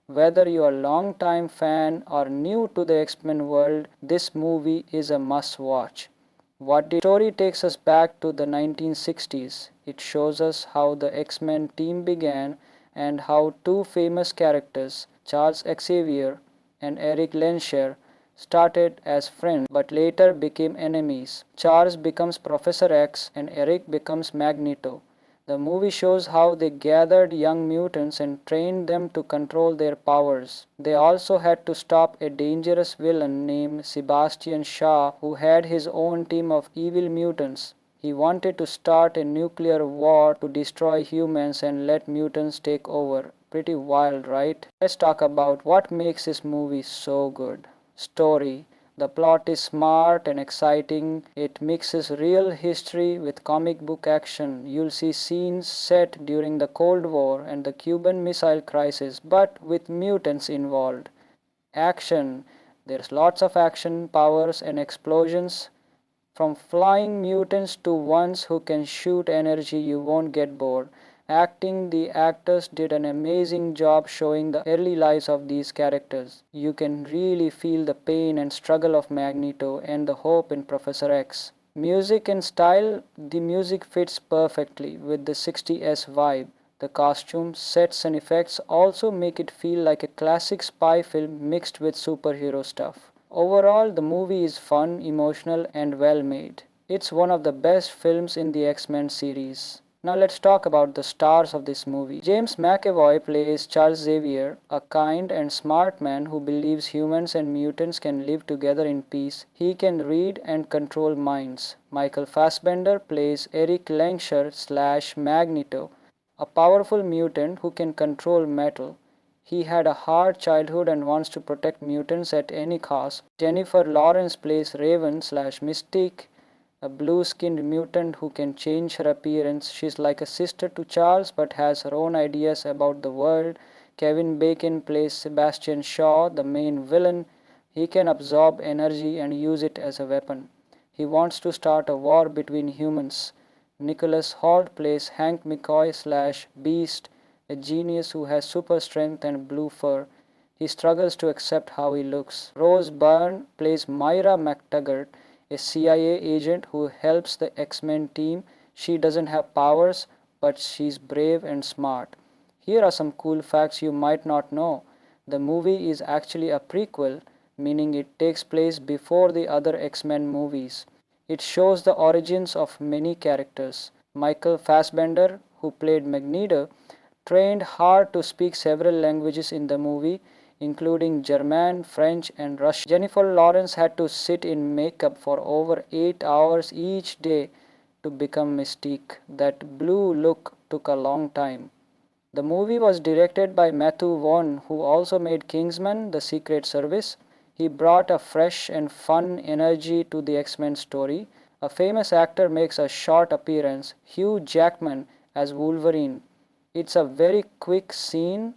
S1: Whether you're a long-time fan or new to the X-Men world, this movie is a must-watch. What the story takes us back to the 1960s. It shows us how the X-Men team began and how two famous characters, Charles Xavier and Eric Lensher, started as friends but later became enemies. Charles becomes Professor X and Eric becomes Magneto. The movie shows how they gathered young mutants and trained them to control their powers. They also had to stop a dangerous villain named Sebastian Shaw, who had his own team of evil mutants. He wanted to start a nuclear war to destroy humans and let mutants take over. Pretty wild, right? Let's talk about what makes this movie so good. Story. The plot is smart and exciting. It mixes real history with comic book action. You'll see scenes set during the Cold War and the Cuban Missile Crisis, but with mutants involved. Action. There's lots of action, powers, and explosions. From flying mutants to ones who can shoot energy, you won't get bored. Acting, the actors did an amazing job showing the early lives of these characters. You can really feel the pain and struggle of Magneto and the hope in Professor X. Music and style, the music fits perfectly with the 60s vibe. The costumes, sets and effects also make it feel like a classic spy film mixed with superhero stuff. Overall, the movie is fun, emotional, and well made. It's one of the best films in the X-Men series. Now let's talk about the stars of this movie. James McAvoy plays Charles Xavier, a kind and smart man who believes humans and mutants can live together in peace. He can read and control minds. Michael Fassbender plays Eric Lensher slash Magneto, a powerful mutant who can control metal. He had a hard childhood and wants to protect mutants at any cost. Jennifer Lawrence plays Raven slash Mystique, a blue-skinned mutant who can change her appearance. She's like a sister to Charles but has her own ideas about the world. Kevin Bacon plays Sebastian Shaw, the main villain. He can absorb energy and use it as a weapon. He wants to start a war between humans. Nicholas Hoult plays Hank McCoy slash Beast, a genius who has super strength and blue fur. He struggles to accept how he looks. Rose Byrne plays Myra McTaggart, a CIA agent who helps the X-Men team. She doesn't have powers, but she's brave and smart. Here are some cool facts you might not know. The movie is actually a prequel, meaning it takes place before the other X-Men movies. It shows the origins of many characters. Michael Fassbender, who played Magneto, trained hard to speak several languages in the movie, including German, French, and Russian. Jennifer Lawrence had to sit in makeup for over 8 hours each day to become Mystique. That blue look took a long time. The movie was directed by Matthew Vaughn, who also made Kingsman: The Secret Service. He brought a fresh and fun energy to the X-Men story. A famous actor makes a short appearance, Hugh Jackman as Wolverine. It's a very quick scene,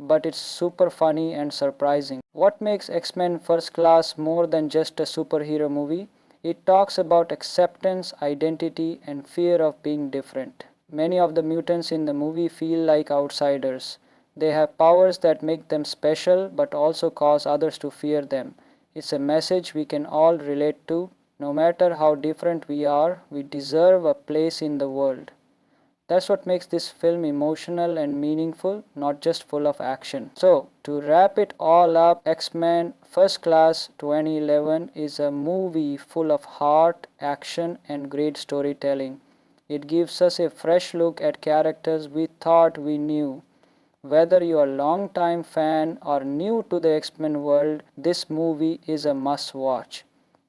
S1: but it's super funny and surprising. What makes X-Men First Class more than just a superhero movie? It talks about acceptance, identity, and fear of being different. Many of the mutants in the movie feel like outsiders. They have powers that make them special but also cause others to fear them. It's a message we can all relate to. No matter how different we are, we deserve a place in the world. That's what makes this film emotional and meaningful, not just full of action. So, to wrap it all up, X-Men First Class 2011 is a movie full of heart, action, and great storytelling. It gives us a fresh look at characters we thought we knew. Whether you're a long-time fan or new to the X-Men world, this movie is a must-watch.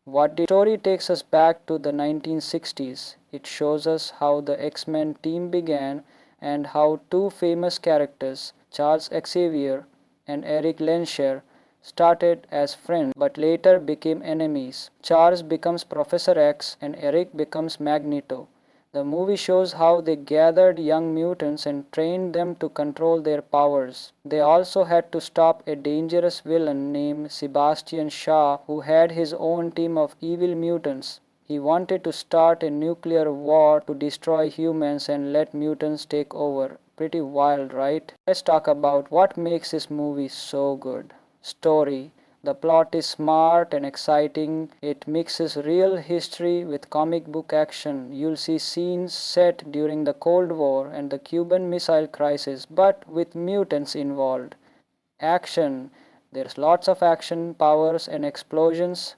S1: What the story takes us back to the 1960s. It shows us how the X-Men team began and how two famous characters, Charles Xavier and Eric Lensher, started as friends but later became enemies. Charles becomes Professor X and Eric becomes Magneto. The movie shows how they gathered young mutants and trained them to control their powers. They also had to stop a dangerous villain named Sebastian Shaw who had his own team of evil mutants. He wanted to start a nuclear war to destroy humans and let mutants take over. Pretty wild, right? Let's talk about what makes this movie so good. Story. The plot is smart and exciting. It mixes real history with comic book action. You'll see scenes set during the Cold War and the Cuban Missile Crisis, but with mutants involved. Action. There's lots of action, powers, and explosions.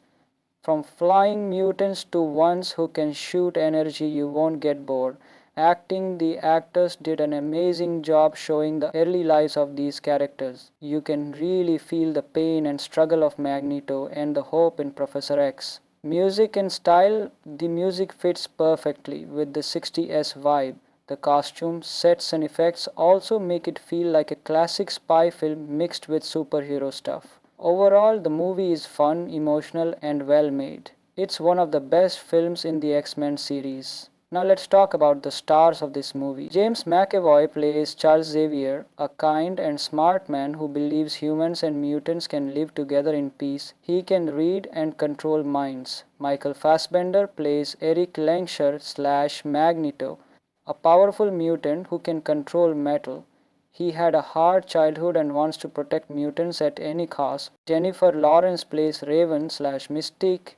S1: From flying mutants to ones who can shoot energy, you won't get bored. Acting, the actors did an amazing job showing the early lives of these characters. You can really feel the pain and struggle of Magneto and the hope in Professor X. Music and style, the music fits perfectly with the 60s vibe. The costumes, sets, and effects also make it feel like a classic spy film mixed with superhero stuff. Overall, the movie is fun, emotional, and well made. It's one of the best films in the X-Men series. Now let's talk about the stars of this movie. James McAvoy plays Charles Xavier, a kind and smart man who believes humans and mutants can live together in peace. He can read and control minds. Michael Fassbender plays Eric Lensher slash Magneto, a powerful mutant who can control metal. He had a hard childhood and wants to protect mutants at any cost. Jennifer Lawrence plays Raven slash Mystique,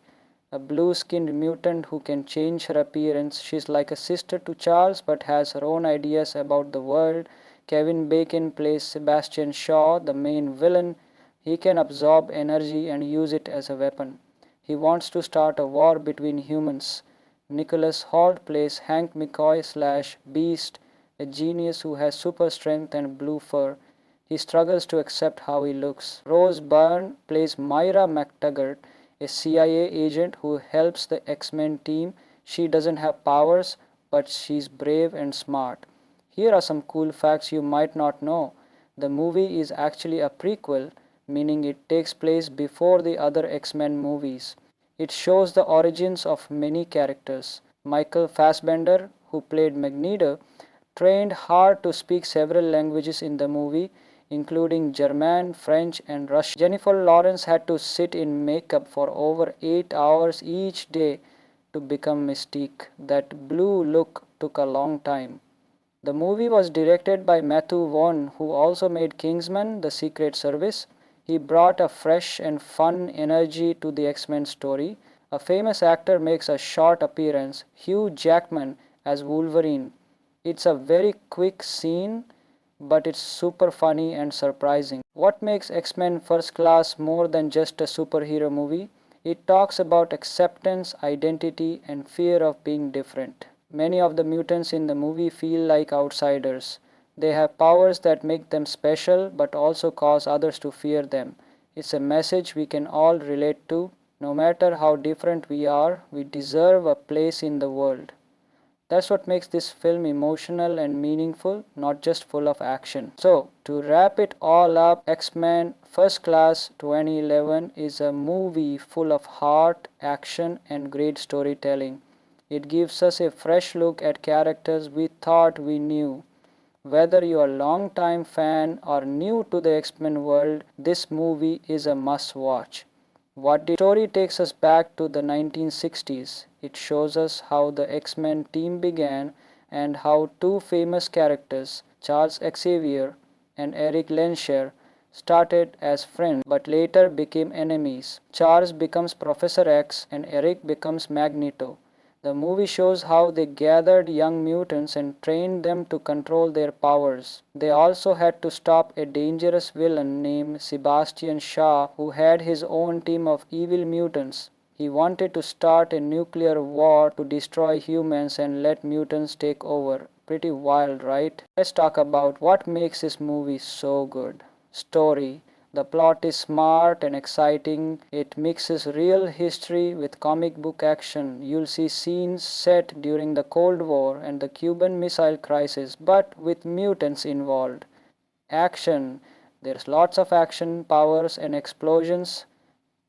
S1: a blue-skinned mutant who can change her appearance. She's like a sister to Charles but has her own ideas about the world. Kevin Bacon plays Sebastian Shaw, the main villain. He can absorb energy and use it as a weapon. He wants to start a war between humans. Nicholas Hoult plays Hank McCoy slash Beast, a genius who has super strength and blue fur. He struggles to accept how he looks. Rose Byrne plays Myra McTaggart, a CIA agent who helps the X-Men team. She doesn't have powers, but she's brave and smart. Here are some cool facts you might not know. The movie is actually a prequel, meaning it takes place before the other X-Men movies. It shows the origins of many characters. Michael Fassbender, who played Magneto, trained hard to speak several languages in the movie, including German, French, and Russian. Jennifer Lawrence had to sit in makeup for over 8 hours each day to become Mystique. That blue look took a long time. The movie was directed by Matthew Vaughn, who also made Kingsman: The Secret Service. He brought a fresh and fun energy to the X-Men story. A famous actor makes a short appearance, Hugh Jackman as Wolverine. It's a very quick scene, but it's super funny and surprising. What makes X-Men First Class more than just a superhero movie? It talks about acceptance, identity, and fear of being different. Many of the mutants in the movie feel like outsiders. They have powers that make them special but also cause others to fear them. It's a message we can all relate to. No matter how different we are, we deserve a place in the world. That's what makes this film emotional and meaningful, not just full of action. So, to wrap it all up, X-Men First Class 2011 is a movie full of heart, action, and great storytelling. It gives us a fresh look at characters we thought we knew. Whether you are a long-time fan or new to the X-Men world, this movie is a must-watch. What the story takes us back to the 1960s. It shows us how the X-Men team began and how two famous characters, Charles Xavier and Eric Lenscher, started as friends but later became enemies. Charles becomes Professor X and Eric becomes Magneto. The movie shows how they gathered young mutants and trained them to control their powers. They also had to stop a dangerous villain named Sebastian Shaw who had his own team of evil mutants. He wanted to start a nuclear war to destroy humans and let mutants take over. Pretty wild, right? Let's talk about what makes this movie so good. Story. The plot is smart and exciting. It mixes real history with comic book action. You'll see scenes set during the Cold War and the Cuban Missile Crisis, but with mutants involved. Action. There's lots of action, powers, and explosions.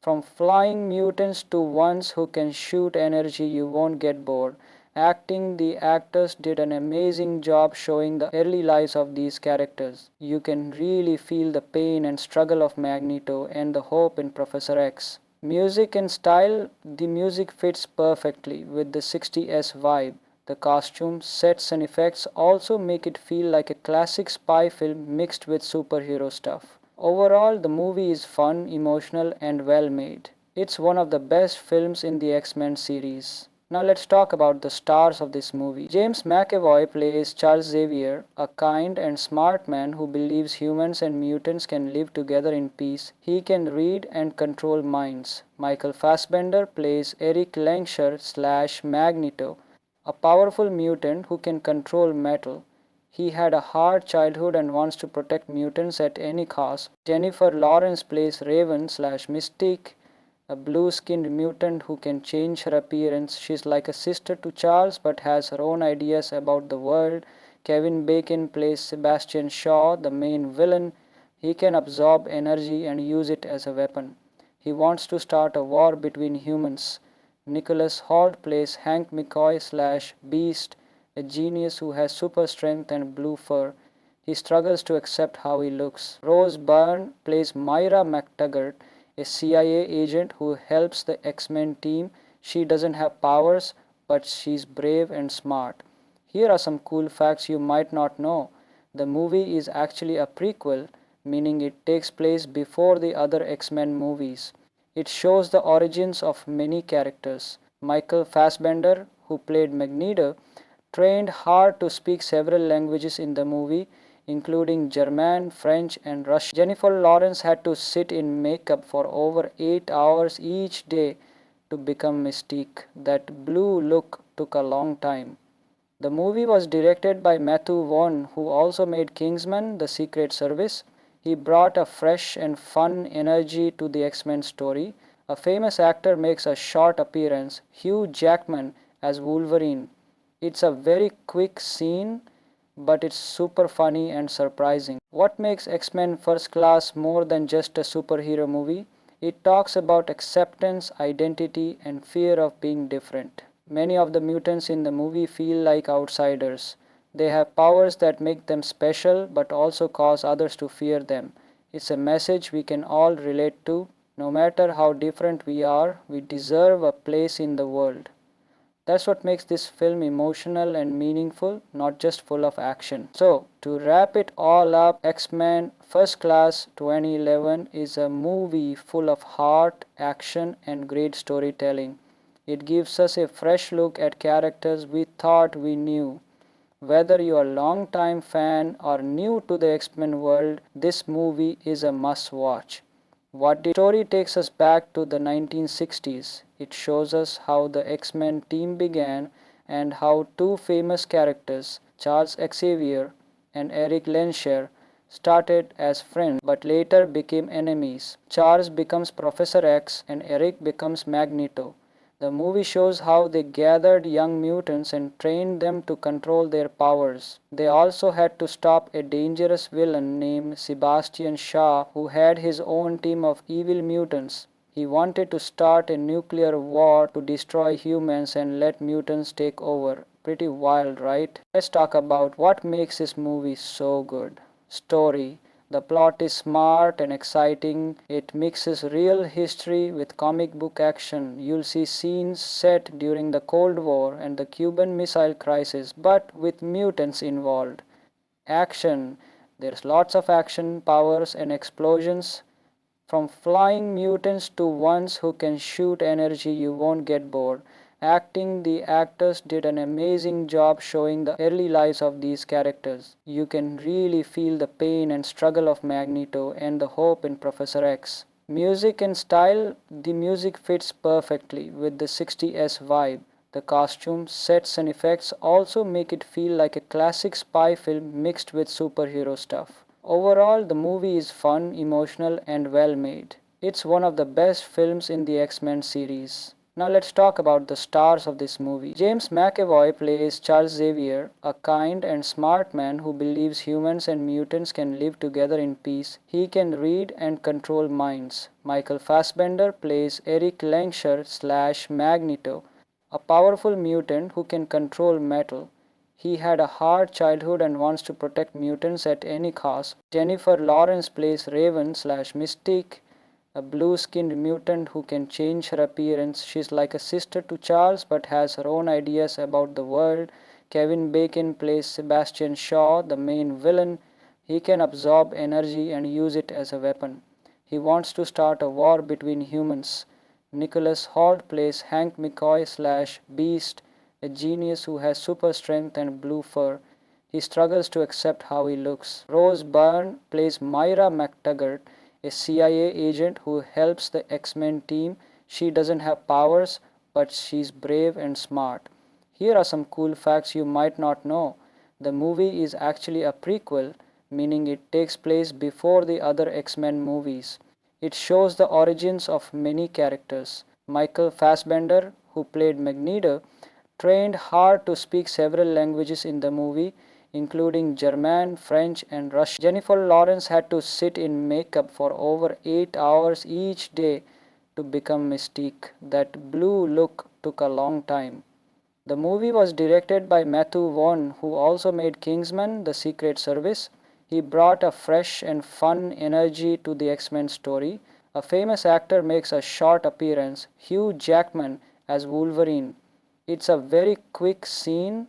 S1: From flying mutants to ones who can shoot energy, you won't get bored. Acting, the actors did an amazing job showing the early lives of these characters. You can really feel the pain and struggle of Magneto and the hope in Professor X. Music and style, the music fits perfectly with the 60s vibe. The costumes, sets, and effects also make it feel like a classic spy film mixed with superhero stuff. Overall, the movie is fun, emotional, and well made. It's one of the best films in the X-Men series. Now let's talk about the stars of this movie. James McAvoy plays Charles Xavier, a kind and smart man who believes humans and mutants can live together in peace. He can read and control minds. Michael Fassbender plays Eric Lenscher slash Magneto, a powerful mutant who can control metal. He had a hard childhood and wants to protect mutants at any cost. Jennifer Lawrence plays Raven slash Mystique, a blue-skinned mutant who can change her appearance. She's like a sister to Charles but has her own ideas about the world. Kevin Bacon plays Sebastian Shaw, the main villain. He can absorb energy and use it as a weapon. He wants to start a war between humans. Nicholas Hoult plays Hank McCoy slash Beast, a genius who has super strength and blue fur. He struggles to accept how he looks. Rose Byrne plays Myra McTaggart, a CIA agent who helps the X-Men team. She doesn't have powers, but she's brave and smart. Here are some cool facts you might not know. The movie is actually a prequel, meaning it takes place before the other X-Men movies. It shows the origins of many characters. Michael Fassbender, who played Magneto, trained hard to speak several languages in the movie, including German, French, and Russian. Jennifer Lawrence had to sit in makeup for over 8 hours each day to become Mystique. That blue look took a long time. The movie was directed by Matthew Vaughn, who also made Kingsman: The Secret Service. He brought a fresh and fun energy to the X-Men story. A famous actor makes a short appearance, Hugh Jackman as Wolverine. It's a very quick scene, but it's super funny and surprising. What makes X-Men First Class more than just a superhero movie? It talks about acceptance, identity, and fear of being different. Many of the mutants in the movie feel like outsiders. They have powers that make them special but also cause others to fear them. It's a message we can all relate to. No matter how different we are, we deserve a place in the world. That's what makes this film emotional and meaningful, not just full of action. So, to wrap it all up, X-Men First Class 2011 is a movie full of heart, action, and great storytelling. It gives us a fresh look at characters we thought we knew. Whether you are a long-time fan or new to the X-Men world, this movie is a must-watch. What the story takes us back to the 1960s. It shows us how the X-Men team began and how two famous characters, Charles Xavier and Eric Lenscher, started as friends but later became enemies. Charles becomes Professor X and Eric becomes Magneto. The movie shows how they gathered young mutants and trained them to control their powers. They also had to stop a dangerous villain named Sebastian Shaw who had his own team of evil mutants. He wanted to start a nuclear war to destroy humans and let mutants take over. Pretty wild, right? Let's talk about what makes this movie so good. Story. The plot is smart and exciting. It mixes real history with comic book action. You'll see scenes set during the Cold War and the Cuban Missile Crisis, but with mutants involved. Action. There's lots of action, powers, and explosions. From flying mutants to ones who can shoot energy, you won't get bored. Acting. The actors did an amazing job showing the early lives of these characters. You can really feel the pain and struggle of Magneto and the hope in Professor X. Music and style. The music fits perfectly with the 60s vibe. The costumes, sets, and effects also make it feel like a classic spy film mixed with superhero stuff. Overall, the movie is fun, emotional, and well made. It's one of the best films in the X-Men series. Now let's talk about the stars of this movie. James McAvoy plays Charles Xavier, a kind and smart man who believes humans and mutants can live together in peace. He can read and control minds. Michael Fassbender plays Eric Langshire slash Magneto, a powerful mutant who can control metal. He had a hard childhood and wants to protect mutants at any cost. Jennifer Lawrence plays Raven slash Mystique, a blue-skinned mutant who can change her appearance. She's like a sister to Charles but has her own ideas about the world. Kevin Bacon plays Sebastian Shaw, the main villain. He can absorb energy and use it as a weapon. He wants to start a war between humans. Nicholas Hoult plays Hank McCoy slash Beast, a genius who has super strength and blue fur. He struggles to accept how he looks. Rose Byrne plays Myra McTaggart, a CIA agent who helps the X-Men team. She doesn't have powers, but she's brave and smart. Here are some cool facts you might not know. The movie is actually a prequel, meaning it takes place before the other X-Men movies. It shows the origins of many characters. Michael Fassbender, who played Magneto, trained hard to speak several languages in the movie, including German, French, and Russian. Jennifer Lawrence had to sit in makeup for over 8 hours each day to become Mystique. That blue look took a long time. The movie was directed by Matthew Vaughn, who also made Kingsman: The Secret Service. He brought a fresh and fun energy to the X-Men story. A famous actor makes a short appearance, Hugh Jackman as Wolverine. It's a very quick scene,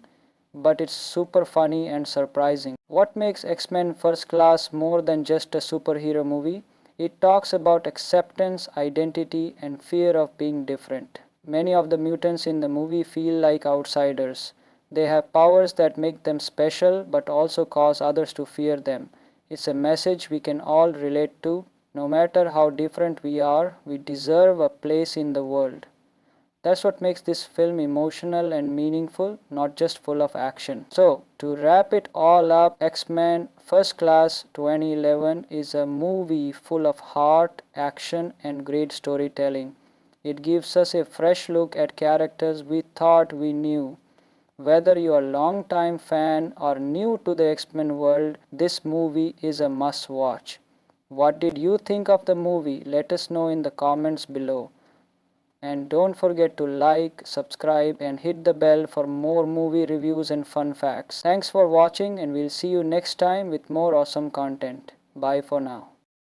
S1: but it's super funny and surprising. What makes X-Men First Class more than just a superhero movie? It talks about acceptance, identity, and fear of being different. Many of the mutants in the movie feel like outsiders. They have powers that make them special but also cause others to fear them. It's a message we can all relate to. No matter how different we are, we deserve a place in the world. That's what makes this film emotional and meaningful, not just full of action. So, to wrap it all up, X-Men First Class 2011 is a movie full of heart, action, and great storytelling. It gives us a fresh look at characters we thought we knew. Whether you're a long-time fan or new to the X-Men world, this movie is a must-watch. What did you think of the movie? Let us know in the comments below. And don't forget to like, subscribe, and hit the bell for more movie reviews and fun facts. Thanks for watching, and we'll see you next time with more awesome content. Bye for now.